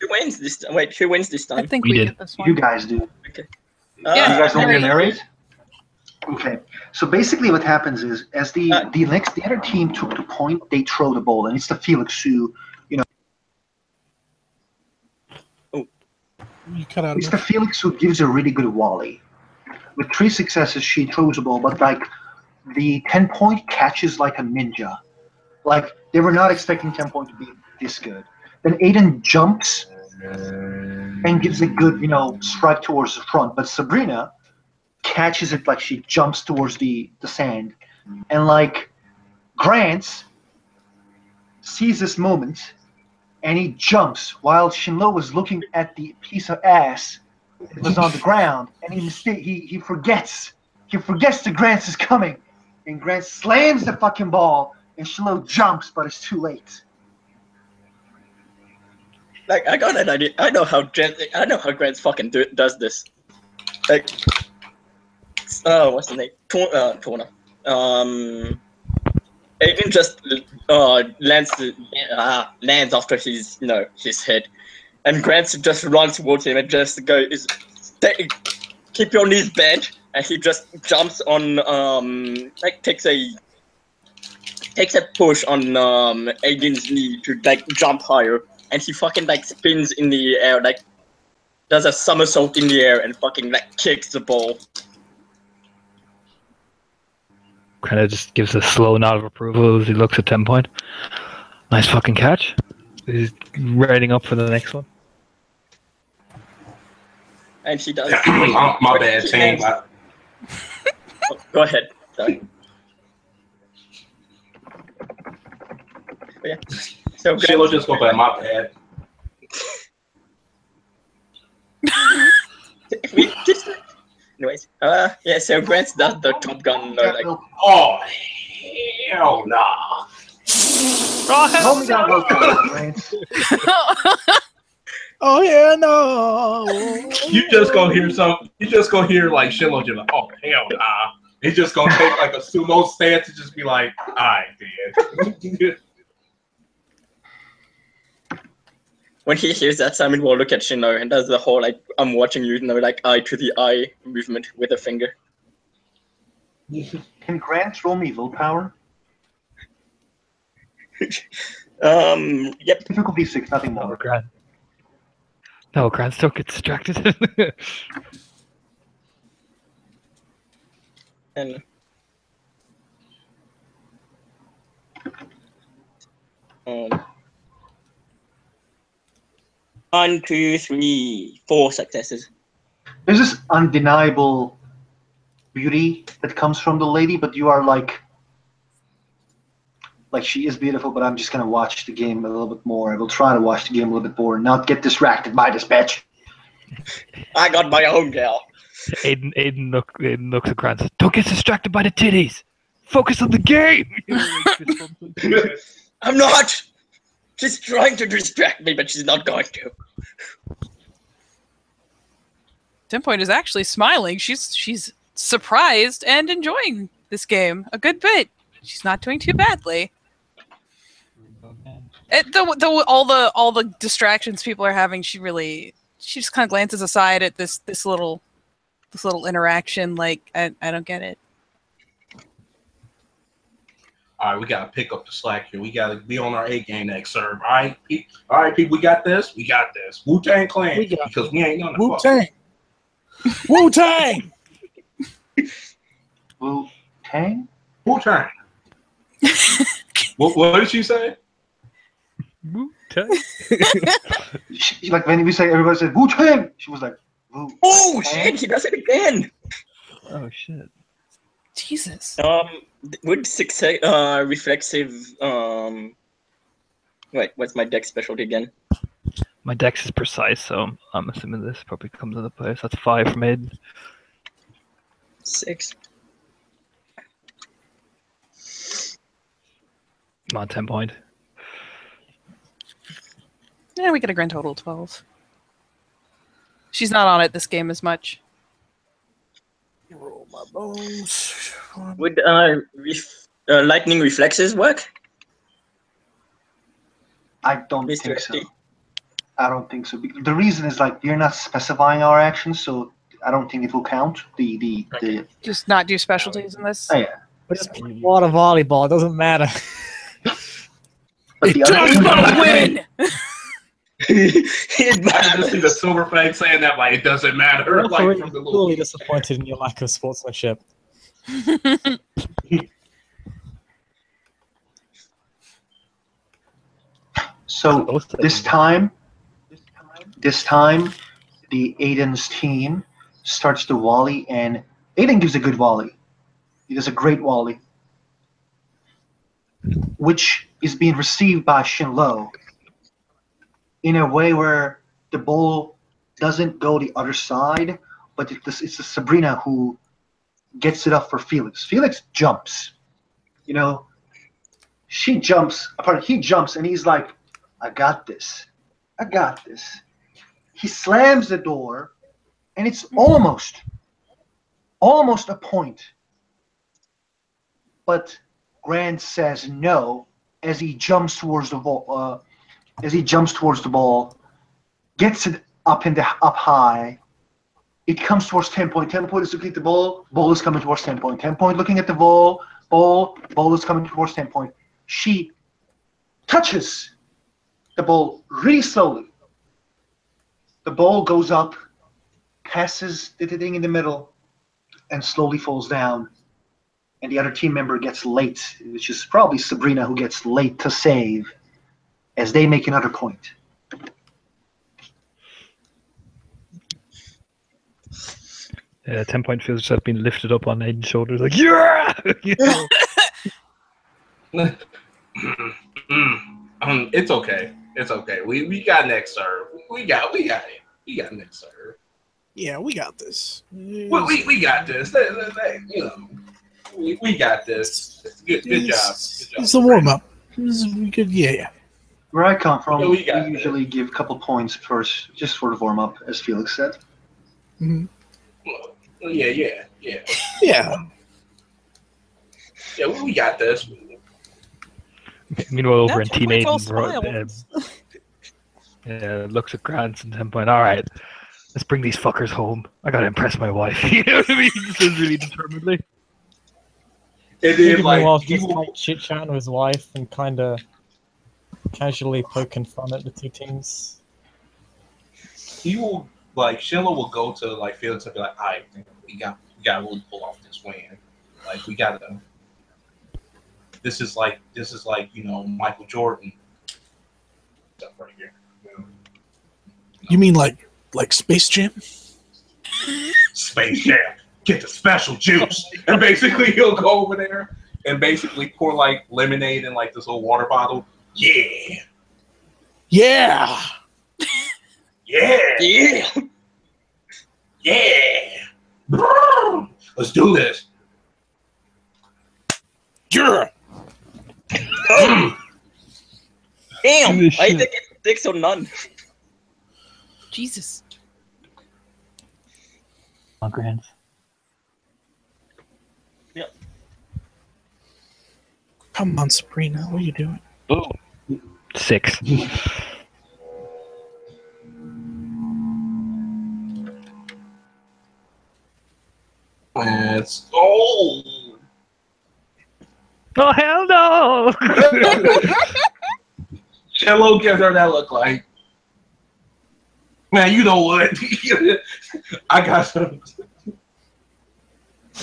S7: wins this time? Wait, who wins this
S6: I
S7: time?
S6: think
S1: We
S6: we
S1: did.
S6: did this one.
S5: You guys do.
S6: Yeah.
S5: You guys want me to
S6: narrate.
S5: narrate? Okay. So basically, what happens is, as the other team took the point, they throw the ball, and it's the Felix who,
S3: You cut out.
S5: it's the Felix who gives a really good volley. With 3 successes, she throws the ball, but like the 10-point catches like a ninja. Like they were not expecting 10-point to be this good. Then Aiden jumps and gives a good, strike towards the front, but Sabrina catches it like she jumps towards the sand, and like Grant sees this moment and he jumps while Shinlo was looking at the piece of ass that was on the ground, and he forgets that Grant is coming, and Grant slams the fucking ball, and Shinlo jumps, but it's too late.
S7: Like, I got an idea. I know how Grant fucking does this. Like, what's the name? Tona. Aiden just lands after his hit, and Grant just runs towards him and just goes, keep your knees bent, and he just jumps on takes a push on Aiden's knee to jump higher, and he fucking spins in the air, does a somersault in the air and fucking kicks the ball.
S1: Kind of just gives a slow nod of approval as he looks at 10-point. Nice fucking catch. He's writing up for the next one.
S7: And he does.
S8: My bad, team.
S7: Go ahead. Sorry. But yeah. So
S8: Sheila just go back. My bad.
S7: Anyways, yeah. So Grant does the Top Gun.
S8: Oh hell nah.
S5: Tell me that look, Grant.
S3: Oh yeah, no.
S8: You just gonna hear something. You just gonna hear like Shiloh just like, oh hell nah. He's just gonna take like a sumo stance and just be like, I did.
S7: When he hears that, Simon will look at Shino and does the whole I'm watching you, eye to the eye movement with a finger.
S5: Can Grant roll me willpower?
S7: Yep.
S5: Difficulty 6, nothing more.
S1: Oh, Grant. No, Grant still gets distracted.
S7: And one, 2, 3, 4 successes.
S5: There's this undeniable beauty that comes from the lady, but you are like she is beautiful, but I'm just gonna watch the game a little bit more. I will try to watch the game a little bit more and not get distracted by this bitch.
S7: I got my own gal.
S1: Aiden looks at Grant and says, don't get distracted by the titties. Focus on the game.
S7: I'm not. She's trying to distract me, but she's not going to.
S6: 10-point is actually smiling. She's surprised and enjoying this game a good bit. She's not doing too badly. All the distractions people are having, she just kind of glances aside at this little interaction. Like I don't get it.
S8: All right, we gotta pick up the slack here. We gotta be on our A game next serve. All right, people, we got this. We got this. Wu-Tang Clan, because we ain't gonna
S3: Wu-Tang. Wu-Tang.
S5: Wu-Tang?
S8: Wu-Tang. What did she say?
S1: Wu-Tang.
S5: Like when we say, everybody said Wu-Tang, she was like, Wu.
S7: Oh shit! He does it again.
S1: Oh shit.
S6: Jesus.
S7: Would success reflexive wait, what's my deck specialty again?
S1: My dex is precise, so I'm assuming this probably comes into play. So that's 5 from Aiden.
S7: 6.
S1: Come on, 10 point.
S6: Yeah, we get a grand total of 12. She's not on it this game as much.
S3: Roll my bones.
S7: Would lightning reflexes work?
S5: I don't
S7: Mr.
S5: think so.
S7: FD?
S5: I don't think so. The reason is like you're not specifying our actions, so I don't think it will count. The
S6: Just not do specialties in this.
S5: oh yeah.
S2: But just play water volleyball. It doesn't matter.
S5: But the other
S6: John's gonna win!
S8: I just see the silver flag saying that like it doesn't matter. Like from the
S2: Really
S8: little.
S2: disappointed in your lack of sportsmanship.
S5: So this time, the Aiden's team starts to volley, and Aiden gives a good volley. He does a great volley, which is being received by Shinlo in a way where the ball doesn't go the other side, but it's a Sabrina who gets it up for Felix. Felix jumps. You know, he jumps, and he's like, I got this. I got this. He slams the door, and it's almost a point. But Grant says no as he jumps towards the ball. Gets it up high. It comes towards 10 point. 10 point is looking at the ball. Ball is coming towards 10 point. 10 point looking at the ball. Ball is coming towards 10 point. She touches the ball really slowly. The ball goes up, passes the thing in the middle, and slowly falls down. And the other team member gets late, which is probably Sabrina who gets late to save as they make another point.
S1: Yeah, 10 point feels just being lifted up on Aiden's shoulders, like, yeah! You know?
S8: It's okay. It's okay. We got next serve. We got it. We got next serve.
S3: Yeah, we got this.
S8: We got this. You know, we got this. Good job.
S3: It's a warm up. Good. Yeah.
S5: Where I come from,
S8: Yeah,
S5: we
S8: we
S5: usually give a couple points first, just for the warm up, as Felix said.
S3: Mm-hmm.
S8: Yeah.
S3: Yeah.
S8: Yeah, we got this.
S1: Meanwhile, over in
S6: That's
S1: Team
S6: what Michael
S1: Aiden,
S6: smiles.
S1: looks at Grant and 10 point. All right, let's bring these fuckers home. I gotta impress my wife. You know what I mean? He says really determinedly.
S8: And then
S2: Meanwhile,
S8: like
S2: just like chit chatting with his wife and kind of casually poking fun at the two teams.
S8: he will like Sheila will go to like Felix and be like, all right, we got to really pull off this win. Like we gotta. This is like you know Michael Jordan stuff right here.
S3: You mean like Space Jam?
S8: Space Jam, get the special juice, and basically he'll go over there and basically pour like lemonade in like this little water bottle. Yeah.
S3: Yeah.
S8: Let's do this.
S3: Yeah.
S7: Damn!
S1: Holy
S7: I
S1: shit.
S7: think it's 6 or none.
S6: Jesus.
S1: On Grant.
S3: Come on, Sabrina. What are you doing?
S1: Boom. 6.
S8: Let's go.
S1: Oh hell no!
S8: Cello gives her that look like, man, you know what? I got some.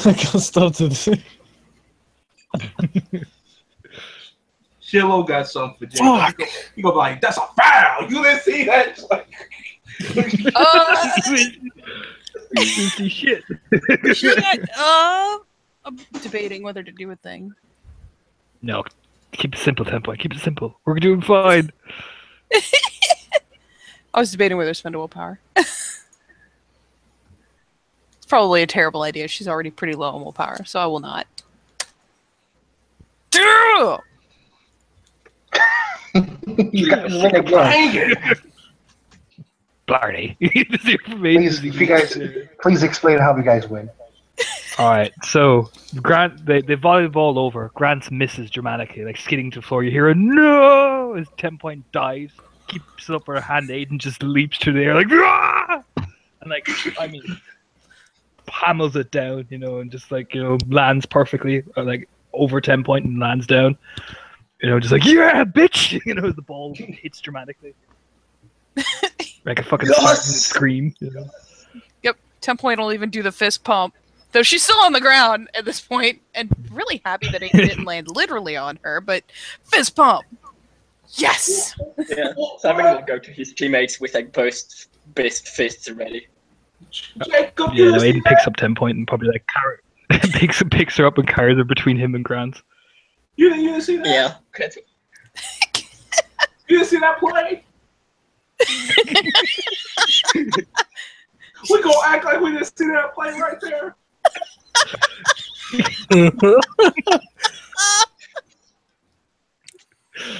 S2: I got stuff to do.
S8: Cello got something for Jay.
S3: Fuck.
S8: You gonna be like, that's a foul. You didn't see that? It's like,
S1: You see shit.
S6: I'm debating whether to do a thing.
S1: No, keep it simple, 10 point. Keep it simple. We're doing fine.
S6: I was debating whether to spend a willpower. It's probably a terrible idea. She's already pretty low on willpower, so I will not.
S5: You guys win again.
S1: Blarney.
S5: Please, if you guys, please explain how you guys win.
S1: Alright, so Grant, they volley the ball over. Grant misses dramatically, like skidding to the floor. You hear a no! His 10-point dives, keeps it up her hand. Aiden just leaps through the air, like, ah! And like, I mean, hammers it down, you know, and just like, you know, lands perfectly, or like over 10 point and lands down. You know, just like, yeah, bitch! You know, as the ball hits dramatically. Like a fucking Spartan scream, you know.
S6: Yep, 10 point will even do the fist pump. Though she's still on the ground at this point, and really happy that it didn't land literally on her, but fist pump! Yes!
S7: Yeah, Simon will go to his teammates with like both best fists ready.
S8: Jacob,
S1: Yeah, no, Aiden picks up 10 point and probably like picks her up and carries her between him and Grant.
S8: You didn't see that?
S7: Yeah.
S8: You didn't see that play? We gonna act like we didn't see that play right there.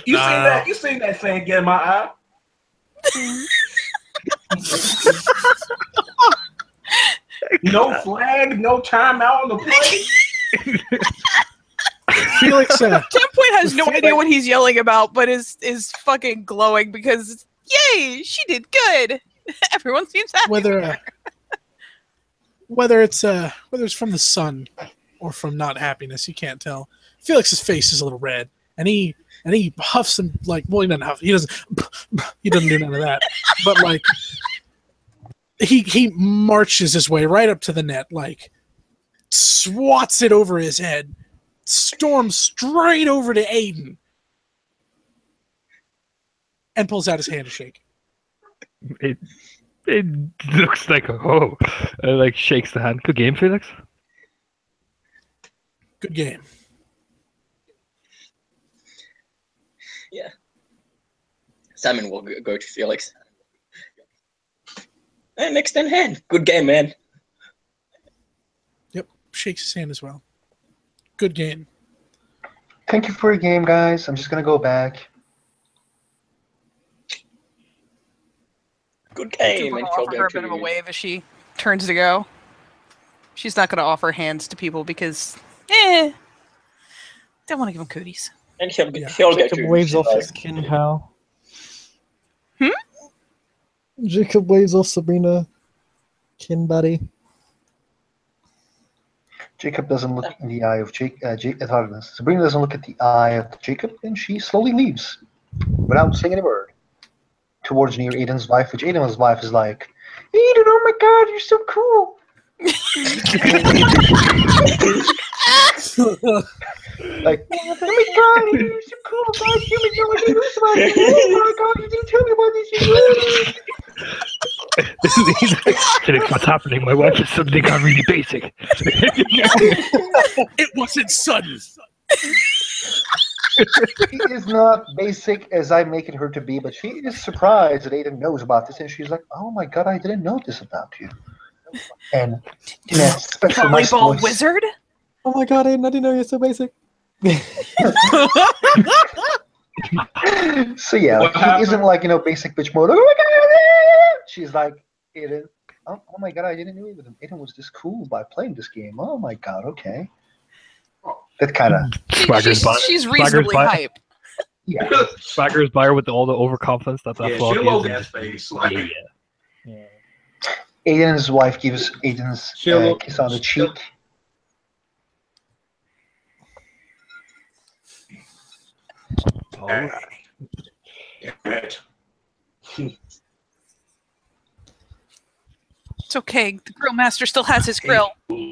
S8: You seen that? You seen that thing get in my eye? No flag, no timeout on the play.
S3: Felix,
S6: 10 point has no idea what he's yelling about, but is fucking glowing because yay, she did good. Everyone seems happy.
S3: Whether it's from the sun or from not happiness, you can't tell. Felix's face is a little red, and he huffs and like, well, he doesn't huff. He doesn't do none of that. But like, he marches his way right up to the net, like swats it over his head, storms straight over to Aiden, and pulls out his hand to shake.
S1: It looks like like shakes the hand. Good game, Felix.
S3: Good game.
S7: Yeah. Simon will go to Felix. And extend hand. Good game, man.
S3: Yep, shakes his hand as well. Good game.
S5: Thank you for your game, guys. I'm just gonna go back.
S7: Good game.
S6: I'll
S7: And she'll
S6: offer her
S7: go
S6: a bit of a
S7: to
S6: wave as she turns to go. She's not going to offer hands to people because, don't want to give them cooties.
S7: and he'll
S3: Yeah.
S7: go
S2: Jacob
S7: to
S2: waves off
S7: Shiva.
S2: his kin pal.
S6: Hmm?
S2: Jacob waves off Sabrina, kin buddy.
S5: Jacob doesn't look in the eye of Sabrina doesn't look at the eye of Jacob, and she slowly leaves without saying any word towards near Aiden's wife, which Aiden's wife is like, Aiden, oh my god, you're so cool. Like, oh my god, Aiden, you're so cool, guys. You didn't know what you knew about it. Oh my god, you didn't tell me about this.
S1: He's like, Felix, what's happening? My wife has suddenly gone really basic.
S3: It wasn't sudden.
S5: She is not basic as I make it her to be, but she is surprised that Aiden knows about this, and she's like, oh my god, I didn't know this about you. And in that special nice
S6: Volleyball
S5: voice,
S6: wizard?
S2: Oh my god, Aiden, I didn't know you're so basic.
S5: So yeah,
S8: What
S5: he
S8: happened?
S5: isn't like, basic bitch mode. Like, oh my god, she's like, Aiden, oh my god, I didn't know Aiden was this cool by playing this game. Oh my god, okay. That kind of,
S6: She's reasonably hype.
S5: yeah.
S1: Swaggers by her with all the overconfidence that
S8: Yeah,
S1: flock
S8: she low
S1: is.
S8: gas face. Like,
S1: Yeah.
S5: Aiden's wife gives Aiden's
S8: She'll-
S5: kiss on the cheek.
S8: damn it.
S6: It's okay. The grill master still has his grill.
S8: You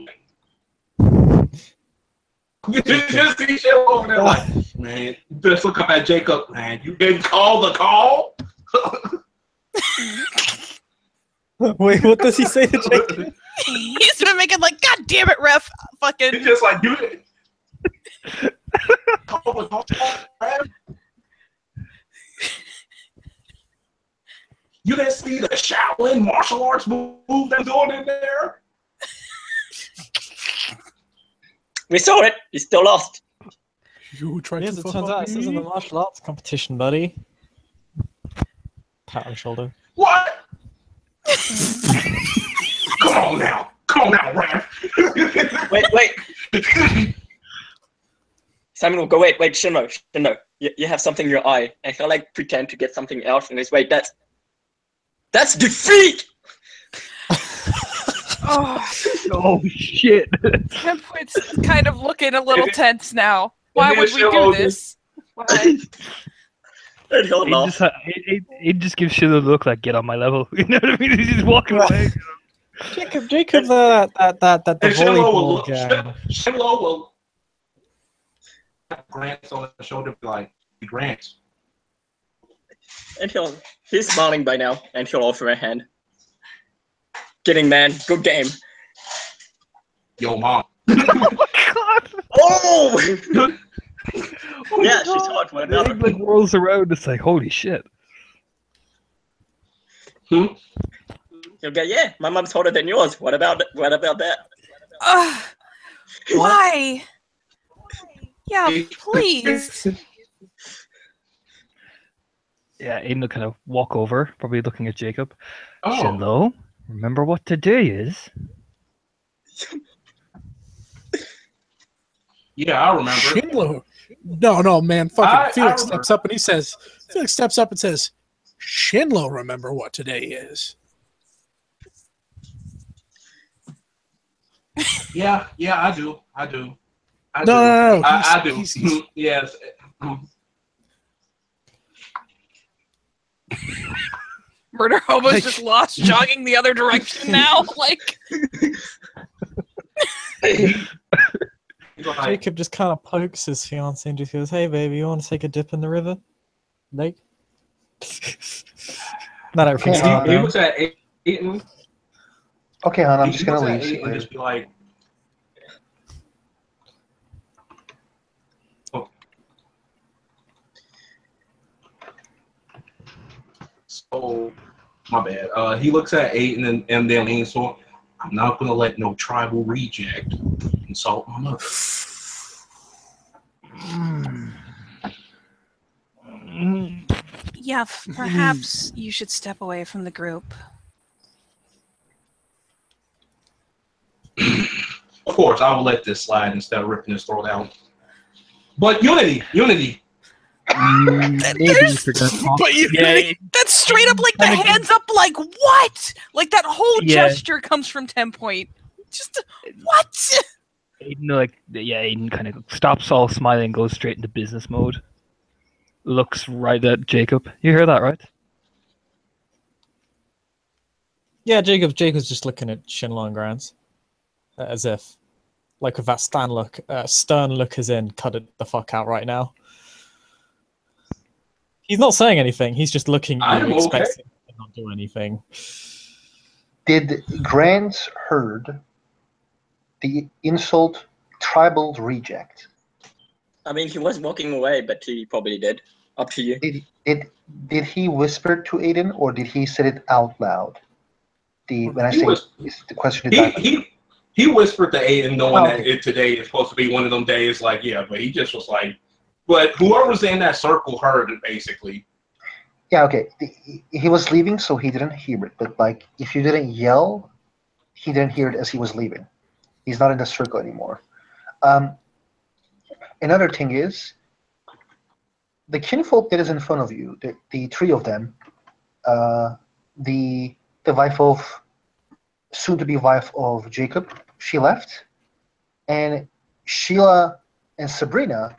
S8: just see shit over there like, man, just look up at Jacob, man. You didn't call the call?
S2: Wait, what does he say to Jacob?
S6: He's been making like, God damn it, ref.
S8: It's
S6: Fucking.
S8: just like, you didn't call the call, man. You didn't see the Shaolin martial arts move they're doing in there?
S7: We saw it. You still lost.
S3: You tried
S2: Yes,
S3: to
S2: it
S3: fuck
S2: turns
S3: up
S2: out this isn't a
S3: me.
S2: martial arts competition, buddy. Pat on the shoulder.
S8: What? Come on now, Raph.
S7: Wait. Simon will go, wait, Shinlo. You have something in your eye. And he'll like pretend to get something else and he's wait, that's defeat!
S6: Oh,
S1: Oh shit!
S6: Template's kind of looking a little tense now. Why
S8: then
S6: would we do
S8: Shiloh
S6: this? Why?
S7: And he'll
S1: He
S7: laugh.
S1: just gives Shiloh a look like, get on my level. You know what I mean? He's just walking away.
S2: Jacob, that the
S8: And Shinlo will
S2: volleyball
S8: look.
S2: gang.
S8: Shinlo will Grant on the shoulder, be like, Grant.
S7: And he's smiling by now, and he'll offer a hand. Kidding, man. Good game.
S8: Yo, mom.
S7: Oh!
S1: Oh
S7: Yeah,
S1: my
S7: she's
S1: God.
S7: hot for
S1: The
S7: another.
S1: egg like rolls around. It's like, holy shit.
S7: He'll go, yeah, my mom's hotter than yours. What about that?
S6: Why? Yeah, please.
S1: Yeah, Aiden will kind of walk over, probably looking at Jacob.
S8: Oh,
S1: Shinlo, remember what today is?
S8: yeah, I remember.
S3: Schindler. No, man. Fucking Felix
S8: remember.
S3: steps up and he says, Shinlo, remember what today is.
S8: Yeah, I do.
S3: No.
S8: I do.
S3: He's-
S8: Yes.
S6: Murder Hobo's just lost, jogging the other direction now. Like,
S2: Jacob just kind of pokes his fiancée and just goes, "Hey, baby, you want to take a dip in the river? Lake?" Not everything's
S5: Yeah,
S2: calm
S8: He
S2: down.
S8: looks at Aiden.
S5: Okay, hon, I'm
S8: He
S5: just gonna
S8: looks at
S5: leave.
S8: Aiden and just be like, oh. So, my bad. He looks at Aiden and then leans to him. I'm not gonna let no tribal reject insult my mother.
S6: yeah, perhaps you should step away from the group.
S8: Of course, I will let this slide instead of ripping his throat out. But unity.
S1: Maybe you forgot.
S3: But you
S1: Yeah,
S6: That's straight up like the hands up, like, what? Like, that whole
S1: Yeah.
S6: gesture comes from 10 Point. Just, what?
S1: Aiden kind of stops all smiling, goes straight into business mode. Looks right at Jacob. You hear that, right?
S2: Yeah, Jacob's just looking at Shinlo and Grant, as if, like, with that stern look as in, cut it the fuck out right now. He's not saying anything. He's just looking at
S8: I'm
S2: you,
S8: okay.
S2: expecting to not do anything.
S5: Did Grant heard the insult tribal reject?
S7: I mean, he was walking away, but he probably did. Up to you.
S5: Did he whisper to Aiden, or did he say it out loud? When I
S8: He
S5: say
S8: was-
S5: it's the question to Diamond.
S8: He whispered to Aiden knowing
S5: Oh,
S8: that
S5: okay.
S8: today is supposed to be one of them days, like, yeah, but he just was like, but whoever's in that circle heard it, basically.
S5: Yeah, okay. He was leaving, so he didn't hear it. But like, if you didn't yell, he didn't hear it as he was leaving. He's not in the circle anymore. Another thing is, the kinfolk that is in front of you, the three of them, the wife of, soon-to-be wife of Jacob, she left, and Sheila and Sabrina,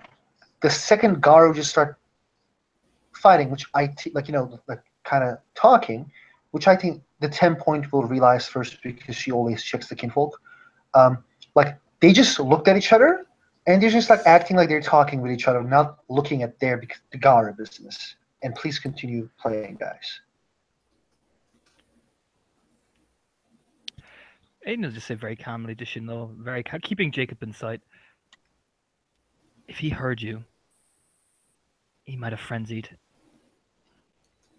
S5: the second Garu just start fighting, which kind of talking, which I think the 10 Point will realize first because she always checks the kinfolk. Like, they just looked at each other, and they're just like acting like they're talking with each other, not looking at the Garu business. And please continue playing, guys.
S1: Aiden will just say very calmly to Shinlo, keeping Jacob in sight. If he heard you, he might have frenzied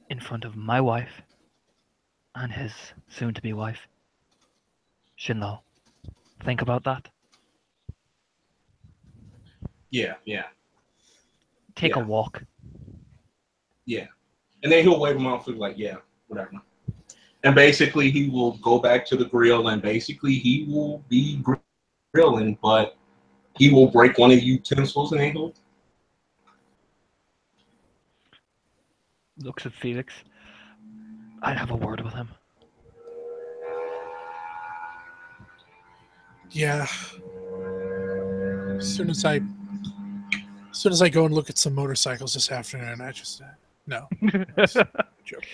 S1: in front of my wife and his soon-to-be wife. Shinlo, think about that.
S8: Yeah.
S1: Take a
S8: Yeah.
S1: walk.
S8: Yeah. And then he'll wave him off and like, yeah, whatever. And basically he will go back to the grill and basically he will be grilling, but he will break one of the utensils and then he'll
S1: Looks at Felix. I'd have a word with him.
S3: Yeah. As soon as I go and look at some motorcycles this afternoon, I just no. That's a joke.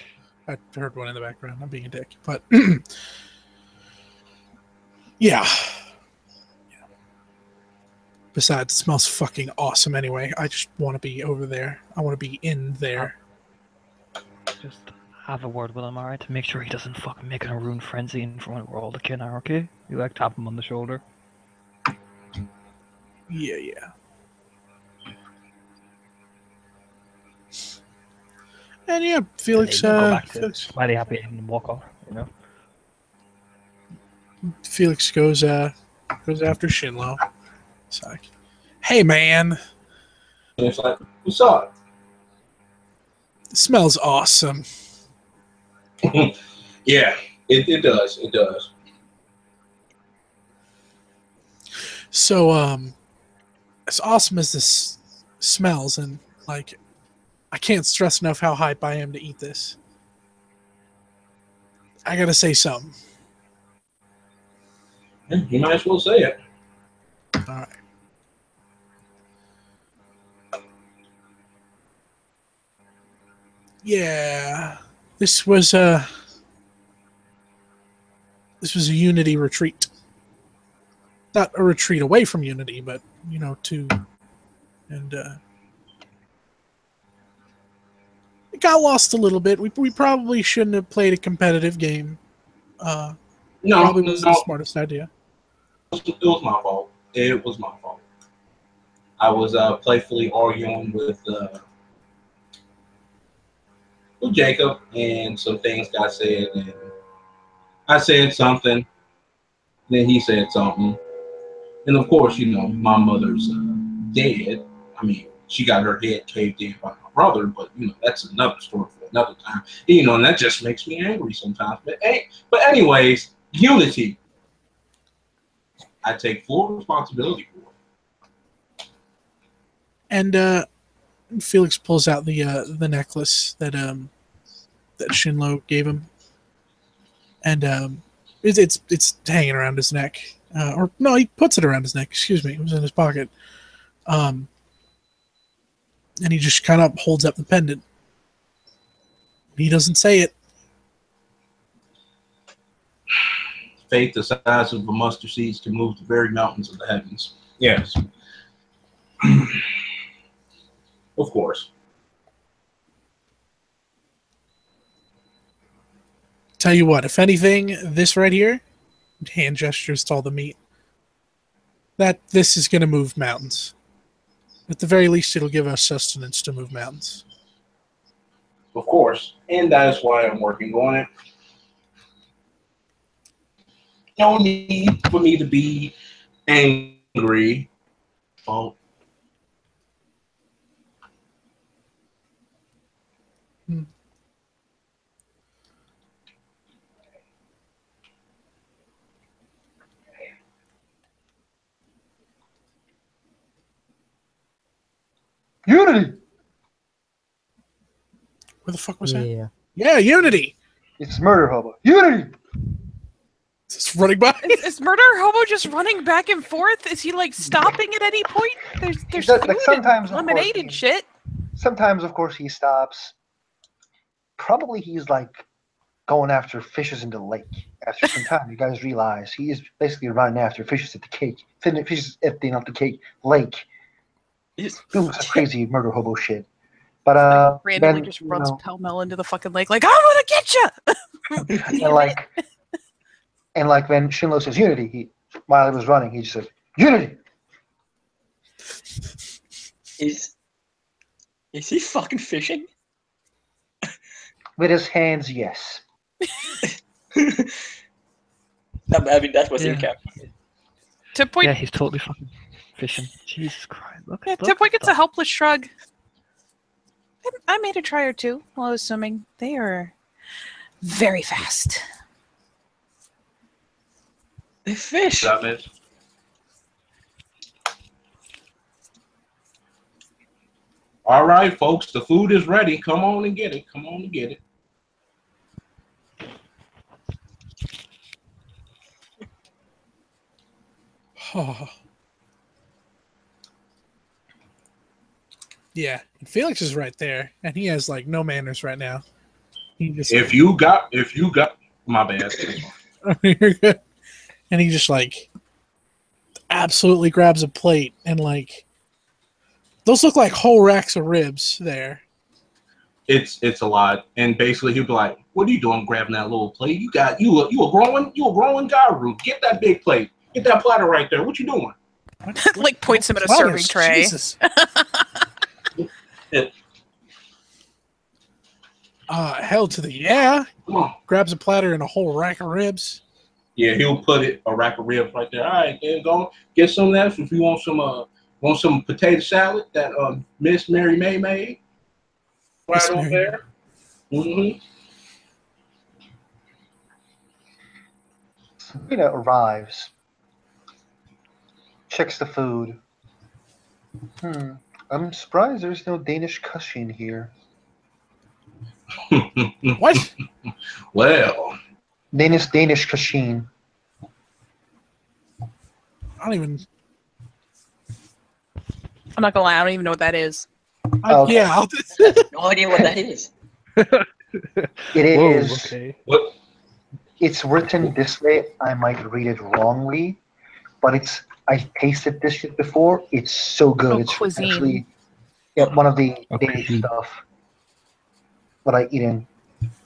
S3: I heard one in the background. I'm being a dick, but yeah. Besides, it smells fucking awesome anyway. I just want to be over there. I want to be in there.
S1: Just have a word with him, alright? To make sure he doesn't fucking make a ruined frenzy in front of all the kin are, okay? You like tap him on the shoulder.
S3: Yeah. And yeah, Felix.
S1: And then go back to smiley happy and walk off, you know?
S3: Felix goes after Shinlo. It's like, hey man,
S8: and it's like, what's up?
S3: it smells awesome.
S8: Yeah, it does. It does.
S3: So as awesome as this smells, and like I can't stress enough how hype I am to eat this. I gotta say something.
S8: Yeah, you might as well say it.
S3: All right. Yeah, this was a Unity retreat. Not a retreat away from Unity, but to and it got lost a little bit. We probably shouldn't have played a competitive game.
S8: No,
S3: probably wasn't the smartest idea.
S8: It was my fault. It was my fault. I was playfully arguing with Jacob, and some things got said, and I said something, then he said something, and of course, my mother's dead. I mean, she got her head caved in by my brother, but that's another story for another time. And that just makes me angry sometimes. But anyways, Unity, I take full responsibility for it.
S3: And Felix pulls out the necklace that Shinlo gave him, and it's hanging around his neck, or no, he puts it around his neck. Excuse me, it was in his pocket. And he just kind of holds up the pendant. He doesn't say it.
S8: Faith the size of a mustard seed can move the very mountains of the heavens. Yes. Of course.
S3: Tell you what, if anything, this right here, hand gestures to all the meat, this is going to move mountains. At the very least, it'll give us sustenance to move mountains.
S8: Of course. And that is why I'm working on it. No need for me to be angry. Oh.
S5: Unity!
S3: Where the fuck was that?
S2: Yeah.
S3: Yeah, Unity!
S5: It's Murder Hobo. Unity!
S3: It's running by.
S6: Is Murder Hobo just running back and forth? Is he like stopping at any point? There's
S5: Like,
S6: food
S5: sometimes,
S6: and
S5: of
S6: lemonade
S5: course,
S6: and shit.
S5: Sometimes, of course, he stops. Probably he's like going after fishes in the lake. After some time, you guys realize he is basically running after fishes at the cake. Fishes at the cake lake. Doing some crazy murder hobo shit. But
S6: randomly
S5: then,
S6: just runs pell-mell into the fucking lake like, I'm gonna get you!
S5: and like when Shinlo says Unity, while he was running, he just said, Unity!
S7: Is he fucking fishing?
S5: With his hands, yes.
S7: I mean, that was
S1: Yeah.
S7: in cap.
S6: Tip Point,
S1: Yeah, he's totally fucking fishing. Jesus Christ! Look.
S6: yeah,
S1: look
S6: Tip Point
S1: at
S6: gets a
S1: that.
S6: helpless shrug. I made a try or two while I was swimming. They are very fast.
S7: The fish.
S8: That means all right, folks. The food is ready. Come on and get it. Come on and get it.
S3: Yeah, and Felix is right there, and he has like no manners right now. He just
S8: If you got, my bad.
S3: You're good. And he just like absolutely grabs a plate and like those look like whole racks of ribs there.
S8: It's a lot, and basically he'll be like, "What are you doing, grabbing that little plate? You a growing gyro. Get that big plate. Get that platter right there. What you doing?"
S6: Like points him at a
S3: Platters,
S6: serving tray.
S3: Jesus.
S8: It-
S3: Hell to the yeah.
S8: Come on.
S3: Grabs a platter and a whole rack of ribs.
S8: Yeah, he'll put a rack of ribs right there. All right, then go get some of that. If you want some potato salad that Miss Mary May made, right
S3: Miss
S8: on
S3: Mary.
S8: there. Mm-hmm.
S5: Sabrina arrives, checks the food. I'm surprised there's no Danish cuisine here.
S3: What?
S8: Well,
S5: Danish cuisine.
S3: I don't even.
S6: I'm not gonna lie, I don't even know what that is.
S5: Okay.
S3: Yeah,
S7: No idea what that is.
S5: It
S1: Whoa,
S5: is.
S1: okay.
S8: what?
S5: It's written this way. I might read it wrongly, but I tasted this shit before. It's so good.
S6: Oh,
S5: It's
S6: cuisine.
S5: actually one of the
S1: Oh,
S5: Danish
S1: cuisine.
S5: stuff that I eat in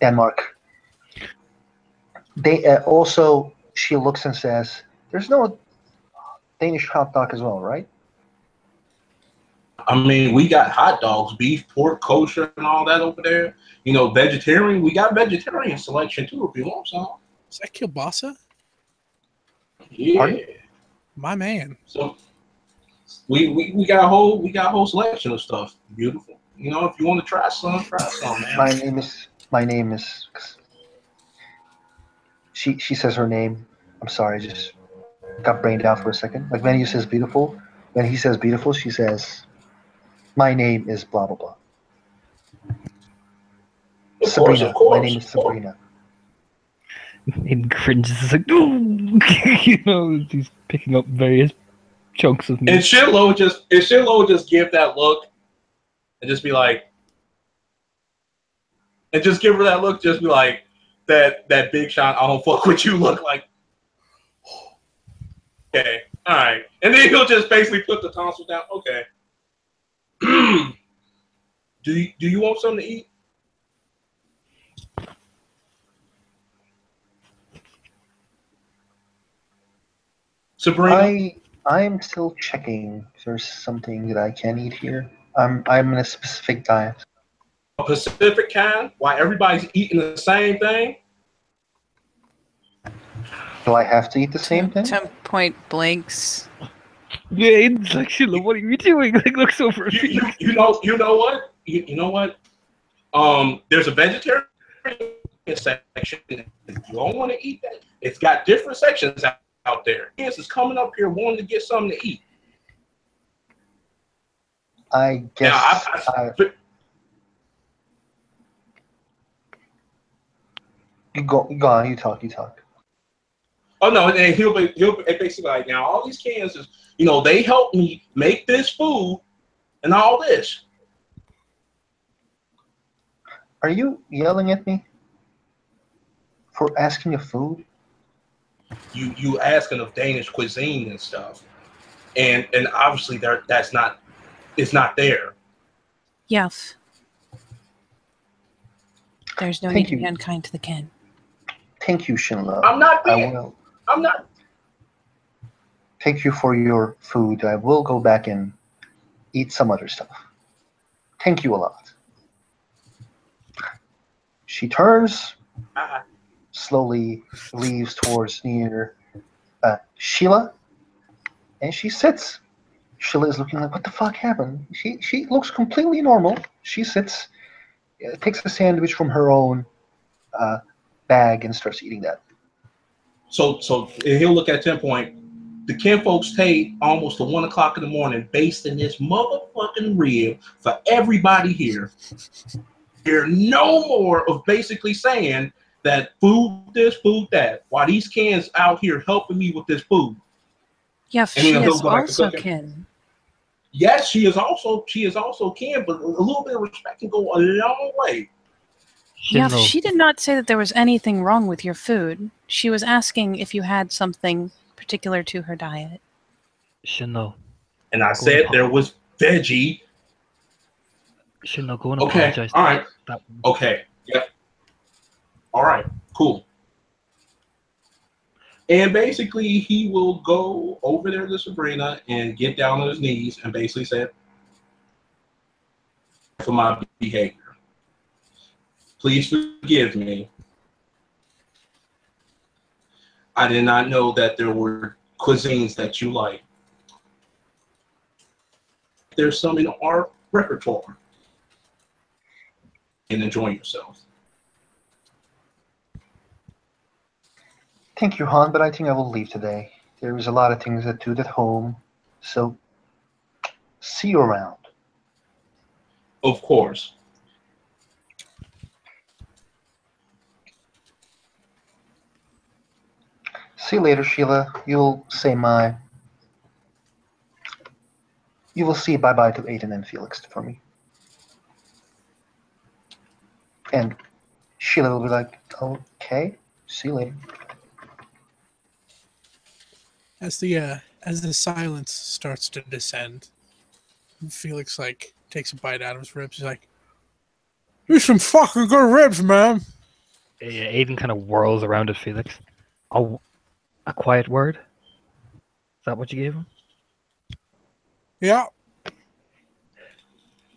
S5: Denmark. They also, she looks and says, "There's no Danish hot dog as well, right?"
S8: I mean, we got hot dogs, beef, pork, kosher, and all that over there. You know, vegetarian. We got vegetarian selection too if you want some.
S3: is that kielbasa?
S8: Yeah.
S5: Pardon?
S3: My man.
S8: So we got a whole selection of stuff. Beautiful. You know, if you want to try some, man.
S5: My name is. She says her name. I'm sorry, I just got brained out for a second. Like when he says beautiful, she says, "My name is blah blah blah."
S8: Of course,
S5: Sabrina.
S8: of course.
S5: My name is Sabrina.
S1: He cringes. It's like, you know, he's picking up various chunks of meat.
S8: And Shinlo would just give that look and just be like, and just give her that look, just be like that big shot, I don't fuck with you look like. Okay, all right. And then he'll just basically put the tonsils down. Okay. Do you want something to eat? Sabrina?
S5: I'm still checking if there's something that I can eat here. I'm in a specific diet.
S8: A Pacific kind? Why everybody's eating the same thing?
S5: Do I have to eat the same thing?
S6: 10 Point blinks.
S1: Yeah, it's like, Sheila, what are you doing? Like, looks over at me.
S8: You know what? You know what? There's a vegetarian section. If you don't want to eat that, it's got different sections out there. Kids is coming up here wanting to get something to eat.
S5: I guess. You go on. You talk.
S8: Oh no, and he'll basically like, now all these cans is, you know, they helped me make this food and all this.
S5: Are you yelling at me for asking of food?
S8: You asking of Danish cuisine and stuff, and obviously it's not there.
S6: Yes. There's no
S5: Thank
S6: need to
S5: you.
S6: be unkind to the kin.
S5: Thank you, Shinlo.
S8: I'm not
S5: I
S8: being.
S5: will.
S8: I'm not.
S5: Thank you for your food. I will go back and eat some other stuff. Thank you a lot. She turns slowly leaves towards near Sheila, and she sits. Sheila is looking like, what the fuck happened? She looks completely normal. She sits, takes a sandwich from her own bag and starts eating that.
S8: So he'll look at 10 point. The kinfolks paid almost to 1 o'clock in the morning, basting this motherfucking rib for everybody here. Hear no more of basically saying that food this, food that. While these cans out here helping me with this food.
S6: Yeah,
S8: And then
S6: she
S8: he'll
S6: is
S8: go back to
S6: also
S8: cooking.
S6: kin.
S8: Yes, she is also kin, but a little bit of respect can go a long way.
S6: Yeah,
S1: Shinlo,
S6: she did not say that there was anything wrong with your food. She was asking if you had something particular to her diet.
S1: Shinlo,
S8: And I
S1: Go
S8: said
S1: on.
S8: there was veggie.
S1: Shinlo, go and
S8: Okay,
S1: apologize.
S8: all right.
S1: That
S8: Okay, yep. All right, cool. And basically, he will go over there to Sabrina and get down on his knees and basically say, for my behavior. Please forgive me. I did not know that there were cuisines that you like. There's some in our repertoire. And enjoy yourself.
S5: Thank you, Han, but I think I will leave today. There is a lot of things to do at home, so see you around.
S8: Of course.
S5: See you later, Sheila. You will say bye-bye to Aiden and Felix for me. And Sheila will be like, okay, see you later.
S3: As the silence starts to descend, Felix like takes a bite out of his ribs. He's like, "These some fucking good ribs, man."
S1: Aiden kind of whirls around at Felix. Oh, a quiet word? Is that what you gave him?
S3: Yeah.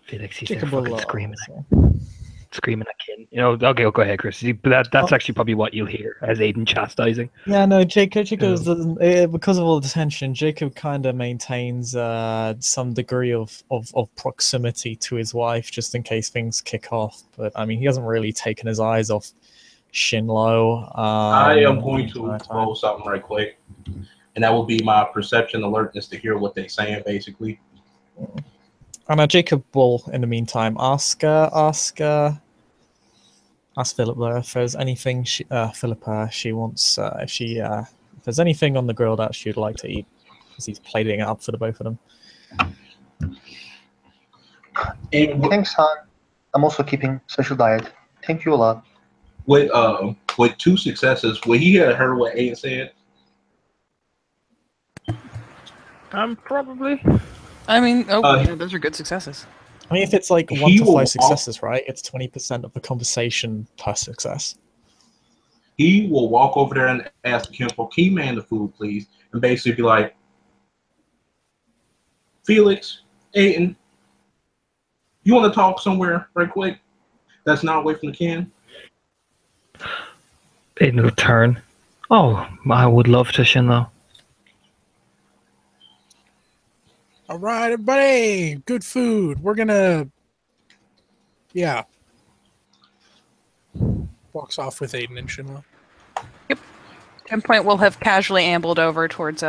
S1: Felix, he's there
S2: Jacob
S1: fucking
S2: will,
S1: screaming at Kin. You know, okay, go ahead, Chris. That's actually probably what you'll hear as Aiden chastising.
S2: Yeah, no, Jacob doesn't, because of all the tension, Jacob kind of maintains some degree of proximity to his wife just in case things kick off. But I mean, he hasn't really taken his eyes off Shinlo.
S8: I am going to roll something right quick. And that will be my perception alertness to hear what they're saying, basically.
S2: And Jacob will, in the meantime, ask Philippa if there's anything she wants, if there's anything on the grill that she'd like to eat, because he's plating it up for the both of them.
S8: And
S5: Thanks, Han. I'm also keeping special diet. Thank you a lot.
S8: with 2 successes, would he have heard what Aiden said?
S1: Probably.
S6: I mean, yeah, those are good successes.
S2: I mean, if it's like 1 to 5 successes, right? It's 20% of the conversation per success.
S8: He will walk over there and ask the kinfolk, "Can you man the food, please?" And basically be like, "Felix, Aiden, you want to talk somewhere right quick that's not away from the can?"
S1: Aiden will turn. Oh, I would love to, Shinlo.
S3: All right, everybody. Good food. We're gonna, yeah. Walks off with Aiden and Shinlo.
S6: 10 point will have casually ambled over towards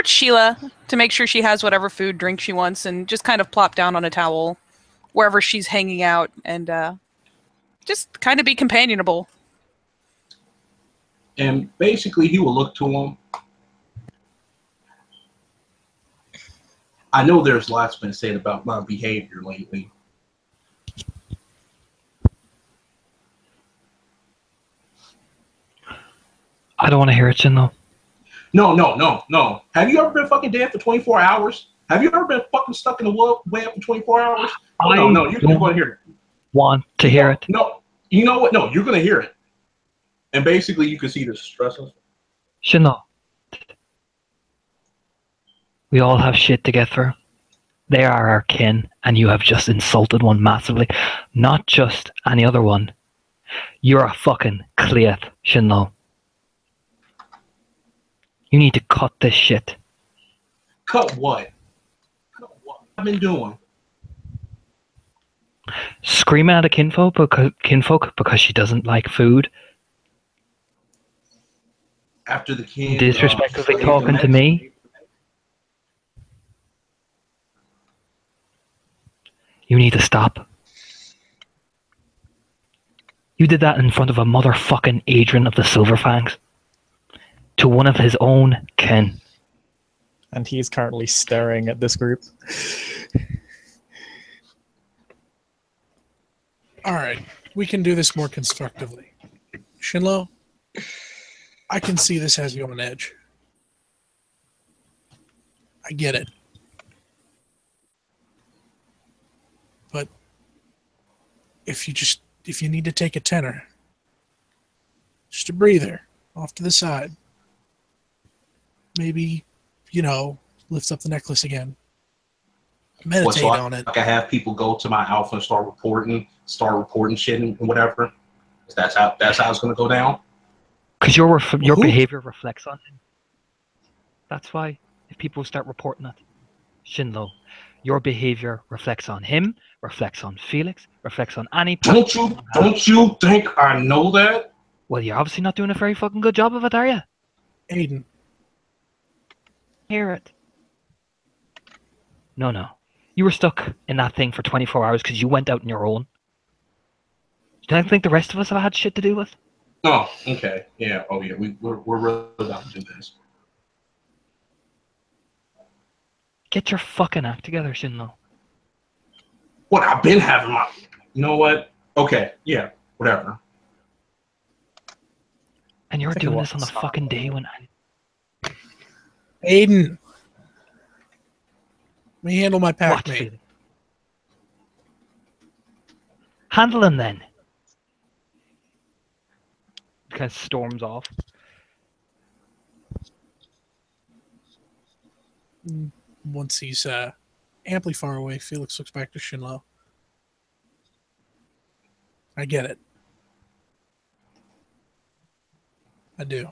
S6: Sheila to make sure she has whatever food, drink she wants, and just kind of plop down on a towel wherever she's hanging out and just kind of be companionable.
S8: And basically, he will look to him. I know there's lots been said about my behavior lately.
S1: I don't want to hear it, Shinlo.
S8: No. Have you ever been fucking dead for 24 hours? Have you ever been fucking stuck in the web for 24 hours? No, you're going to hear it.
S1: Want to hear it?
S8: No, you know what? No, you're going to hear it. And basically, you can see the stress.
S1: Shinlo. We all have shit to get through. They are our kin, and you have just insulted one massively. Not just any other one. You're a fucking cleat, Shinlo. You need to cut this shit.
S8: Cut what? I've been doing.
S1: Screaming at a kinfolk because she doesn't like food.
S8: After the king.
S1: Disrespectfully talking to me. You need to stop. You did that in front of a motherfucking Adrian of the Silverfangs. To one of his own kin.
S2: And he's currently staring at this group.
S3: All right, we can do this more constructively. Shinlo, I can see this has you on edge. I get it. But if you need to take a tenor, just a breather off to the side. Maybe, lift up the necklace again. Meditate on it.
S8: I can have people go to my alpha and start reporting shit and whatever. That's how it's gonna go down.
S1: Because your behavior reflects on him. That's why if people start reporting it, Shinlo, your behavior reflects on him, reflects on Felix, reflects on any.
S8: Don't you think I know that?
S1: Well, you're obviously not doing a very fucking good job of it, are you?
S3: Aiden.
S1: Hear it. No. You were stuck in that thing for 24 hours because you went out on your own. Do you think the rest of us have had shit to do with?
S8: Oh, okay. Yeah. Oh, yeah. We're really about to do this.
S1: Get your fucking act together, Shinlo.
S8: What? I've been having my... You know what? Okay. Yeah. Whatever.
S1: And you're doing this on the fucking day when...
S3: Aiden. Let me handle my pack, mate.
S1: Handle him then. Kind of storms off.
S3: Once he's amply far away, Felix looks back to Shinlo. I get it. I do.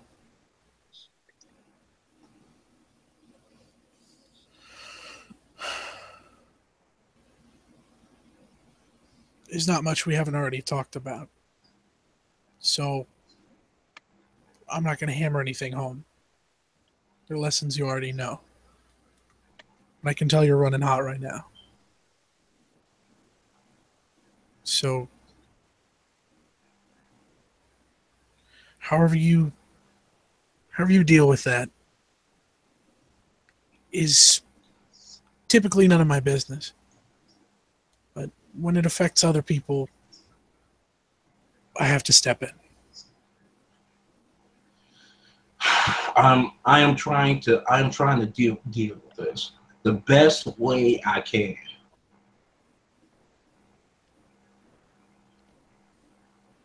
S3: There's not much we haven't already talked about. So I'm not going to hammer anything home. They're lessons you already know. And I can tell you're running hot right now. So however you deal with that is typically none of my business. But when it affects other people, I have to step in.
S8: I am trying to deal with this the best way I can.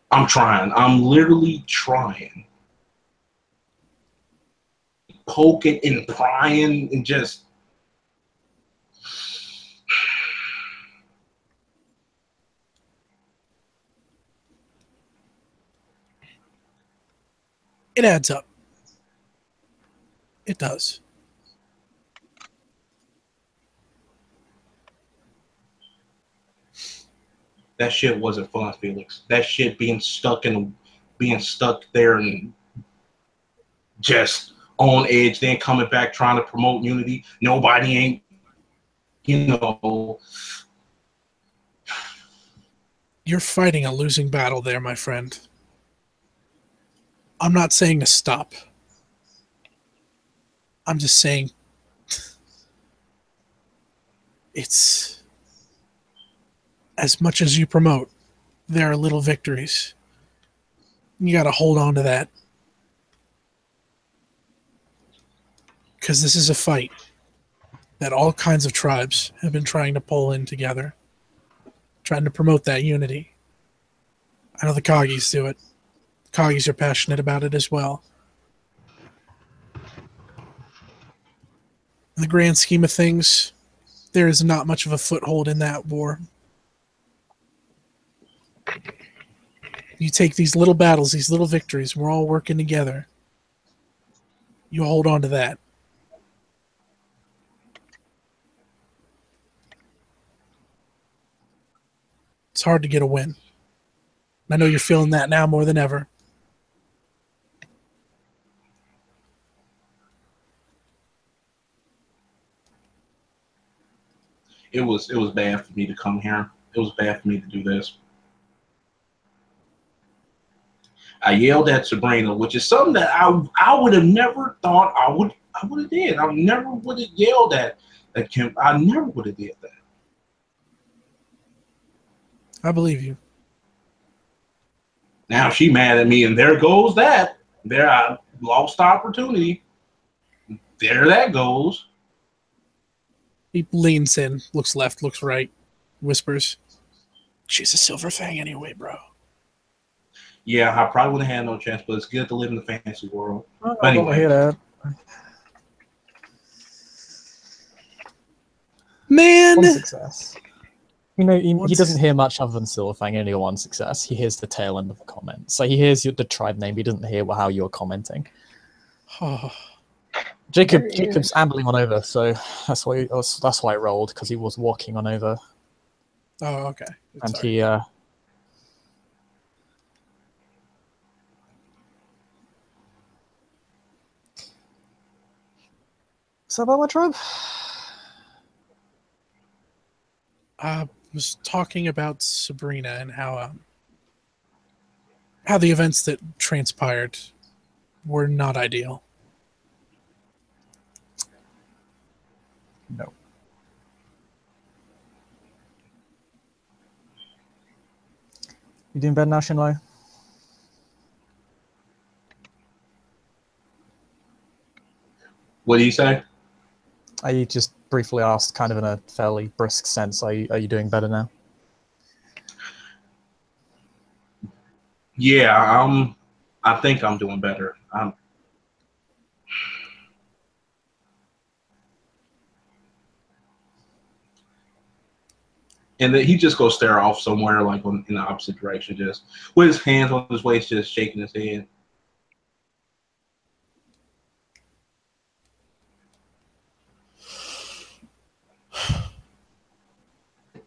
S8: I'm trying. I'm literally trying. Poking and prying and just...
S3: It adds up. It does.
S8: That shit wasn't fun, Felix. That shit being stuck there and just on edge, then coming back trying to promote unity. Nobody ain't,
S3: You're fighting a losing battle there, my friend. I'm not saying to stop. I'm just saying it's as much as you promote, there are little victories. You got to hold on to that. Because this is a fight that all kinds of tribes have been trying to pull in together, trying to promote that unity. I know the Kagis do it. The Kagis are passionate about it as well. In the grand scheme of things, there is not much of a foothold in that war. You take these little battles, these little victories, we're all working together. You hold on to that. It's hard to get a win. I know you're feeling that now more than ever.
S8: It was bad for me to come here. It was bad for me to do this. I yelled at Sabrina, which is something that I would have never thought I would have did. I never would have yelled at Kim. I never would have did that.
S3: I believe you.
S8: Now she mad at me, and there goes that. There, I lost the opportunity. There that goes.
S3: He leans in, looks left, looks right, whispers, "She's a silver fang anyway, bro."
S8: Yeah, I probably wouldn't have had no chance, but it's good to live in the fantasy world.
S2: Oh,
S8: But anyway.
S2: I hear that.
S3: Man!
S2: One success. You know, he
S3: One
S2: doesn't hear much other than Silverfang, only one success. He hears the tail end of the comment. So he hears the tribe name, he doesn't hear how you're commenting.
S3: Oh,
S2: Jacob's ambling on over, so that's why I rolled, because he was walking on over.
S3: okay.
S2: And
S3: Sorry.
S2: he Is that about my tribe?
S3: I was talking about Sabrina and how the events that transpired were not ideal.
S2: No. You doing better now, Shinlo?
S8: What do you say?
S2: I just briefly asked, kind of in a fairly brisk sense, are you doing better now?
S8: Yeah, I think I'm doing better. And then he just goes stare off somewhere, like in the opposite direction, just with his hands on his waist, just shaking his head.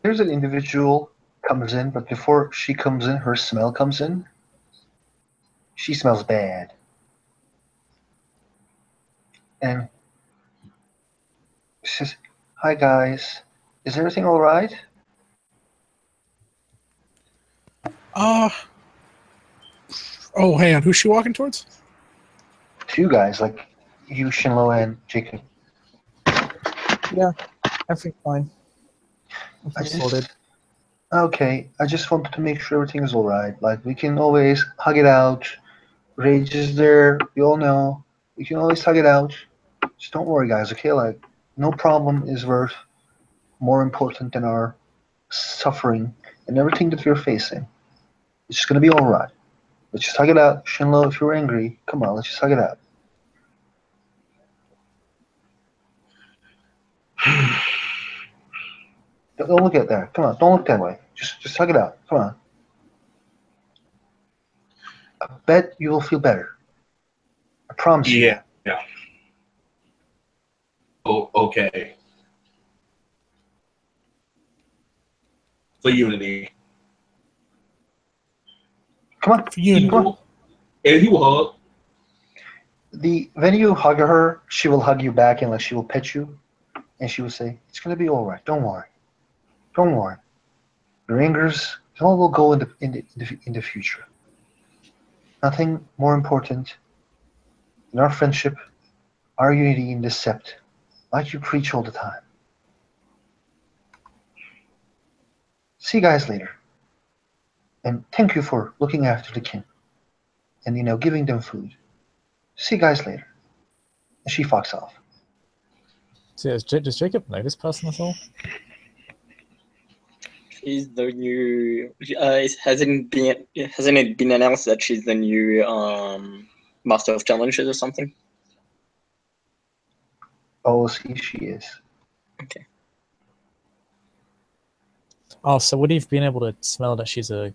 S5: There's an individual comes in, but before she comes in, her smell comes in. She smells bad. And she says, "Hi guys, is everything all right?"
S3: Oh, hang on. Who's she walking towards?
S5: Two guys, like you, Shinlo, and Jacob.
S2: Yeah, everything's fine.
S5: I
S2: Everything's sorted.
S5: just, okay, I just wanted to make sure everything is all right. Like, we can always hug it out. Rage is there, we all know. We can always hug it out. Just don't worry, guys, okay? Like, no problem is worth more important than our suffering and everything that we're facing. It's just gonna be all right. Let's just hug it out. Shinlo, if you're angry, come on, let's just hug it out. Don't look at that. Come on, don't look that way. Just hug it out. Come on. I bet you will feel better. I promise you.
S8: Yeah. Oh, okay. For unity.
S5: Come on.
S3: For unity.
S5: Come on.
S8: And he will hug.
S5: When you hug her, she will hug you back and like she will pet you, and she will say, "It's gonna be all right. Don't worry. Don't worry. Your angers, it all will go in the future. Nothing more important than our friendship, our unity in this sept, like you preach all the time. See you guys later. And thank you for looking after the kin and giving them food. See you guys later." And she fucks off.
S2: So does Jacob know this person at all?
S7: She's the new. Hasn't it been announced that she's the new master of challenges or something?
S5: Oh, see, she is.
S7: Okay.
S2: Oh, so would he have been able to smell that she's a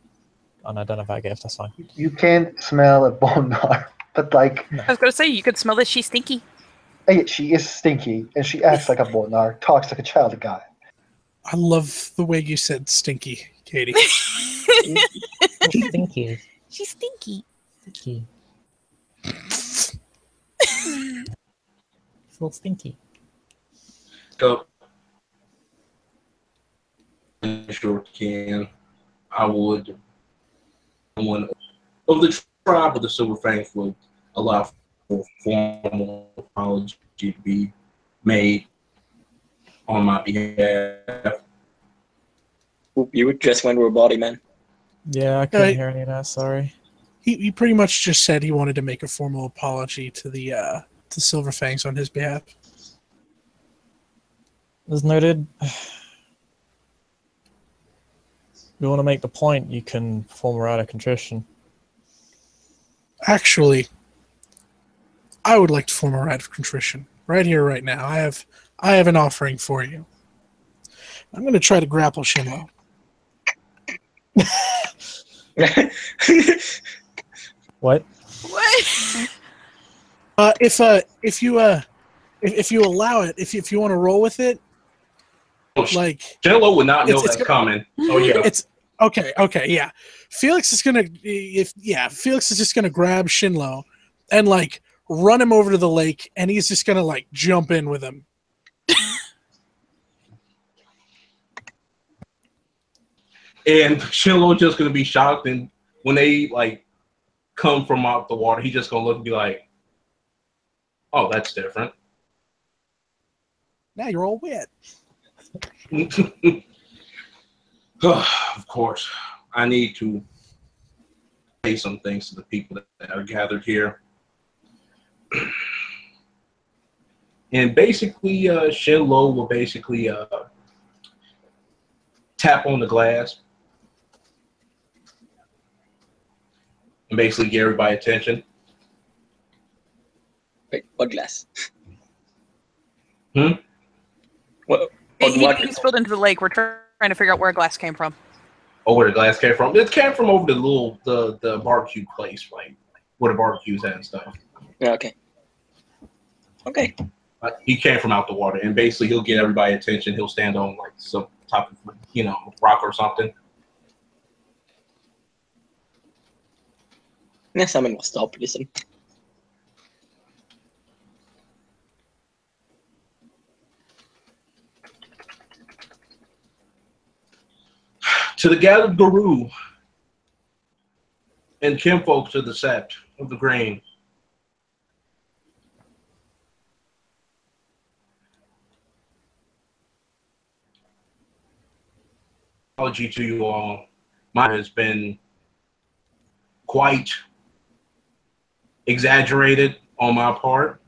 S2: unidentified gift. That's fine.
S5: You can't smell a bonar, but like,
S6: I was gonna say you could smell that she's stinky.
S5: hey, she is stinky and she acts like a bonar, talks like a child of God.
S3: I love the way you said stinky, Katie.
S2: Stinky.
S6: She's stinky.
S2: Stinky. It's a little stinky.
S8: So, sure can. I would. One of the tribe of the Silver Fangs would allow for formal apology to be made on my behalf.
S7: You just went to a body, man.
S2: Yeah, I couldn't hear any of that. Sorry.
S3: He pretty much just said he wanted to make a formal apology to the to Silver Fangs on his behalf.
S2: As noted, you want to make the point, you can perform a rite of contrition.
S3: Actually, I would like to form a rite of contrition right here, right now. I have an offering for you. I'm going to try to grapple Shinlo.
S2: What?
S6: What?
S3: If you allow it, if you want to roll with it, like
S8: Jello would not know that's coming. Oh yeah.
S3: It's okay, yeah. Felix is just gonna grab Shinlo and like run him over to the lake, and he's just gonna like jump in with him.
S8: And Shinlo just gonna be shocked, and when they like come from out the water, he's just gonna look and be like, "Oh, that's different."
S3: Now you're all wet.
S8: Of course, I need to say some things to the people that are gathered here. And basically, Shinlo will basically tap on the glass and basically get everybody attention.
S7: Wait, what glass?
S8: Hmm?
S7: What?
S6: He spilled into the lake. We're trying to figure out where glass came from.
S8: Oh, where the glass came from? It came from over the barbecue place, like where the barbecue's at and stuff.
S7: Yeah, okay. Okay.
S8: He came from out the water, and basically he'll get everybody attention. He'll stand on like some type of rock or something.
S7: Yeah, someone will stop. Listen.
S8: To the gathered guru and kinfolk to the sept of the grain. Apology to you all. Mine has been quite exaggerated on my part,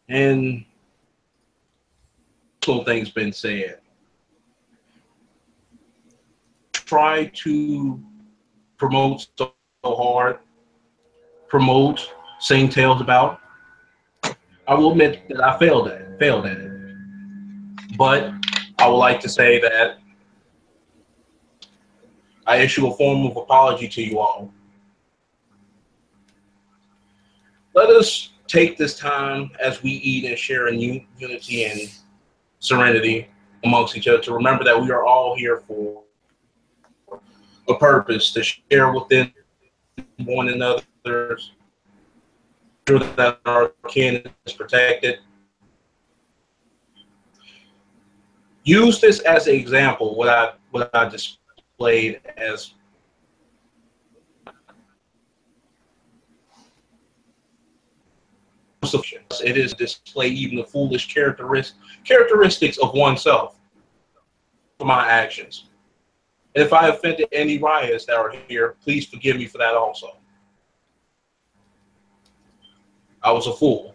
S8: and little things been said. Try to promote so hard, sing tales about. I will admit that I failed at it. But I would like to say that I issue a form of apology to you all. Let us take this time as we eat and share in unity and serenity amongst each other to remember that we are all here for a purpose, to share within one another, sure that our kin is protected. Use this as an example, what I displayed as it is display even the foolish characteristics of oneself for my actions. And if I offended any riots that are here, please forgive me for that also. I was a fool,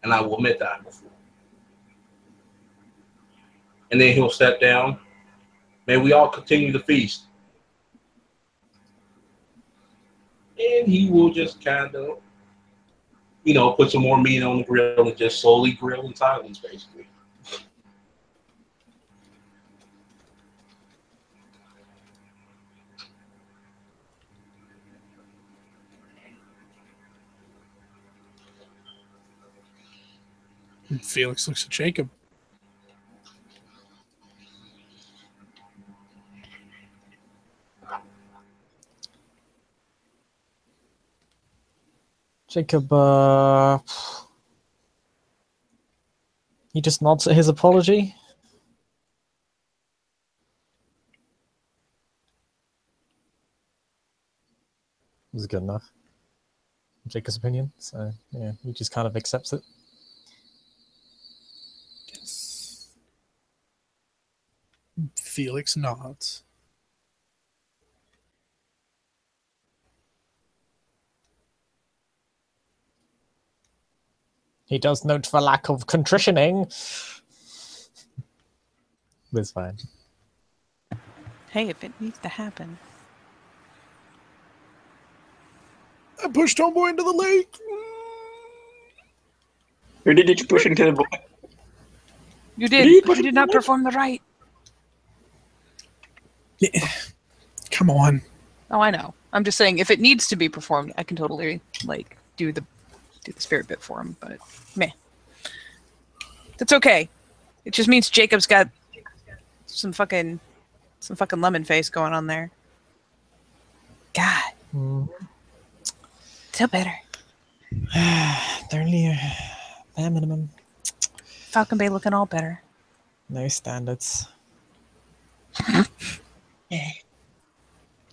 S8: and I will admit that I'm a fool. And then he'll step down. May we all continue the feast. And he will just kind of, put some more meat on the grill and just slowly grill in silence, basically.
S3: Felix looks at Jacob.
S2: Jacob, he just nods at his apology. It was good enough. Jacob's opinion. So, yeah, he just kind of accepts it.
S3: Yes. Felix nods.
S2: He does note the lack of contritioning. That's fine.
S6: Hey, if it needs to happen.
S3: I pushed homeboy into the lake.
S7: Who did you push into the boat?
S6: You
S7: Did
S6: did,
S7: he
S6: but
S7: push
S6: you did
S7: it
S6: not
S7: forward?
S6: perform the right.
S3: Yeah. Come on.
S6: Oh, I know. I'm just saying, if it needs to be performed, I can totally like do the spirit bit for him. But meh, that's okay. It just means Jacob's got some fucking lemon face going on there. God, still better.
S2: They're only bare minimum.
S6: Falcon Bay looking all better.
S2: No standards.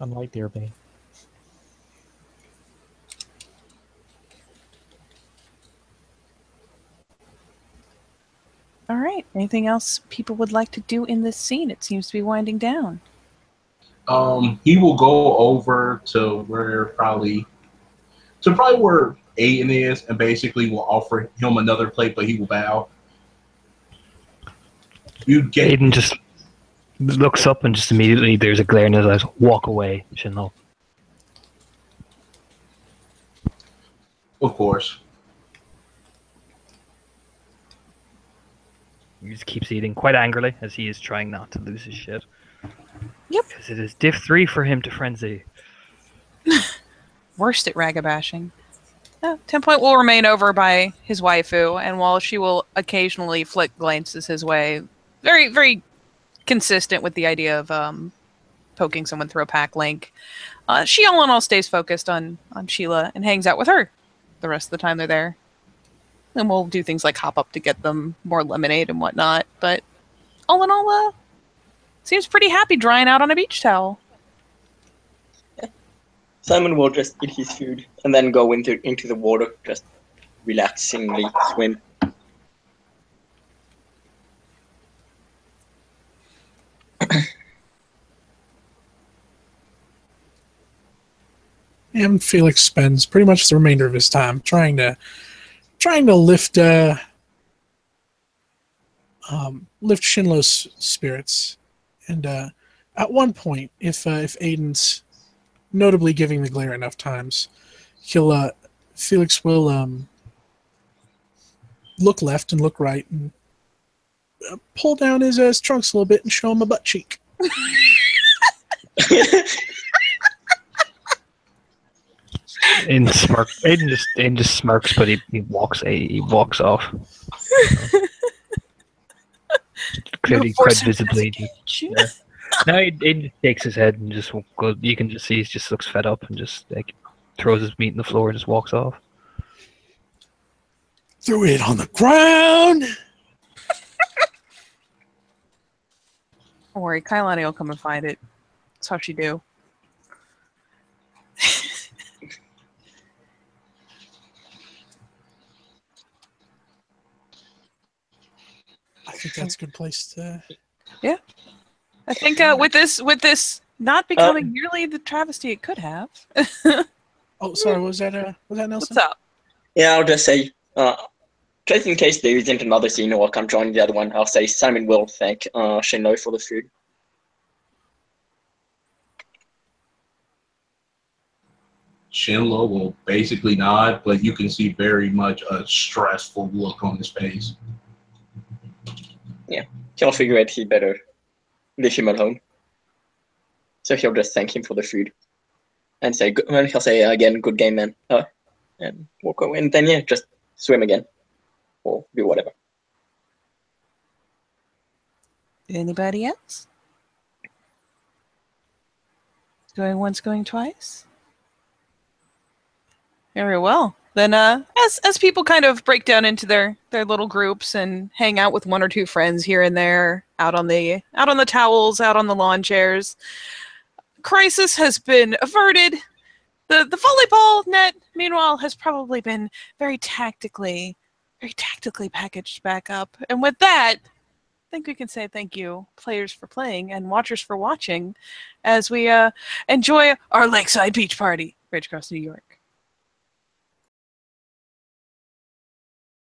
S2: Unlike Deer Bay.
S6: All right. Anything else people would like to do in this scene? It seems to be winding down.
S8: He will go over to probably where Aiden is, and basically will offer him another plate, but he will bow. You get
S1: Aiden just looks up and just immediately there's a glare in his eyes. Walk away, Shinlo.
S8: of course.
S1: He just keeps eating quite angrily as he is trying not to lose his shit.
S6: Yep.
S1: Because it is Dif3 for him to frenzy.
S6: Worst at ragabashing. 10 Point will remain over by his waifu, and while she will occasionally flick glances his way, very, very consistent with the idea of poking someone through a pack link, she all in all stays focused on Sheila and hangs out with her the rest of the time they're there. And we'll do things like hop up to get them more lemonade and whatnot, but all in all, seems pretty happy drying out on a beach towel.
S7: Simon will just eat his food and then go into the water, just relaxingly swim.
S3: And Felix spends pretty much the remainder of his time trying to lift Shinlo's spirits. And at one point, if Aiden's notably giving the glare enough times, Felix will look left and look right and pull down his trunks a little bit and show him a butt cheek.
S1: Aiden just smirks, but he walks off. Clearly, quite visibly. Yeah. No, Aiden just shakes his head and just goes. You can just see he just looks fed up and just like throws his meat on the floor and just walks off.
S3: Threw it on the ground.
S6: Don't worry, Kailani will come and find it. That's how she do.
S3: I think that's a good place to.
S6: Yeah, I think with this not becoming nearly the travesty it could have.
S3: Oh, sorry. Was that Nelson?
S6: What's up?
S7: Yeah, I'll just say, just in case there isn't another scene or I can't join the other one, I'll say Simon will thank Shinlo for the food.
S8: Shinlo will basically nod, but you can see very much a stressful look on his face.
S7: Yeah, he'll figure out he better leave him at home. So he'll just thank him for the food and say, well, he'll say again, good game, man. And walk away, and then yeah, just swim again or do whatever.
S6: Anybody else? Going once, going twice? Very well. Then as people kind of break down into their little groups and hang out with one or two friends here and there, out on the towels, out on the lawn chairs, crisis has been averted. The volleyball net, meanwhile, has probably been very tactically packaged back up. And with that, I think we can say thank you, players, for playing and watchers for watching, as we enjoy our Lakeside Beach Party right across New York.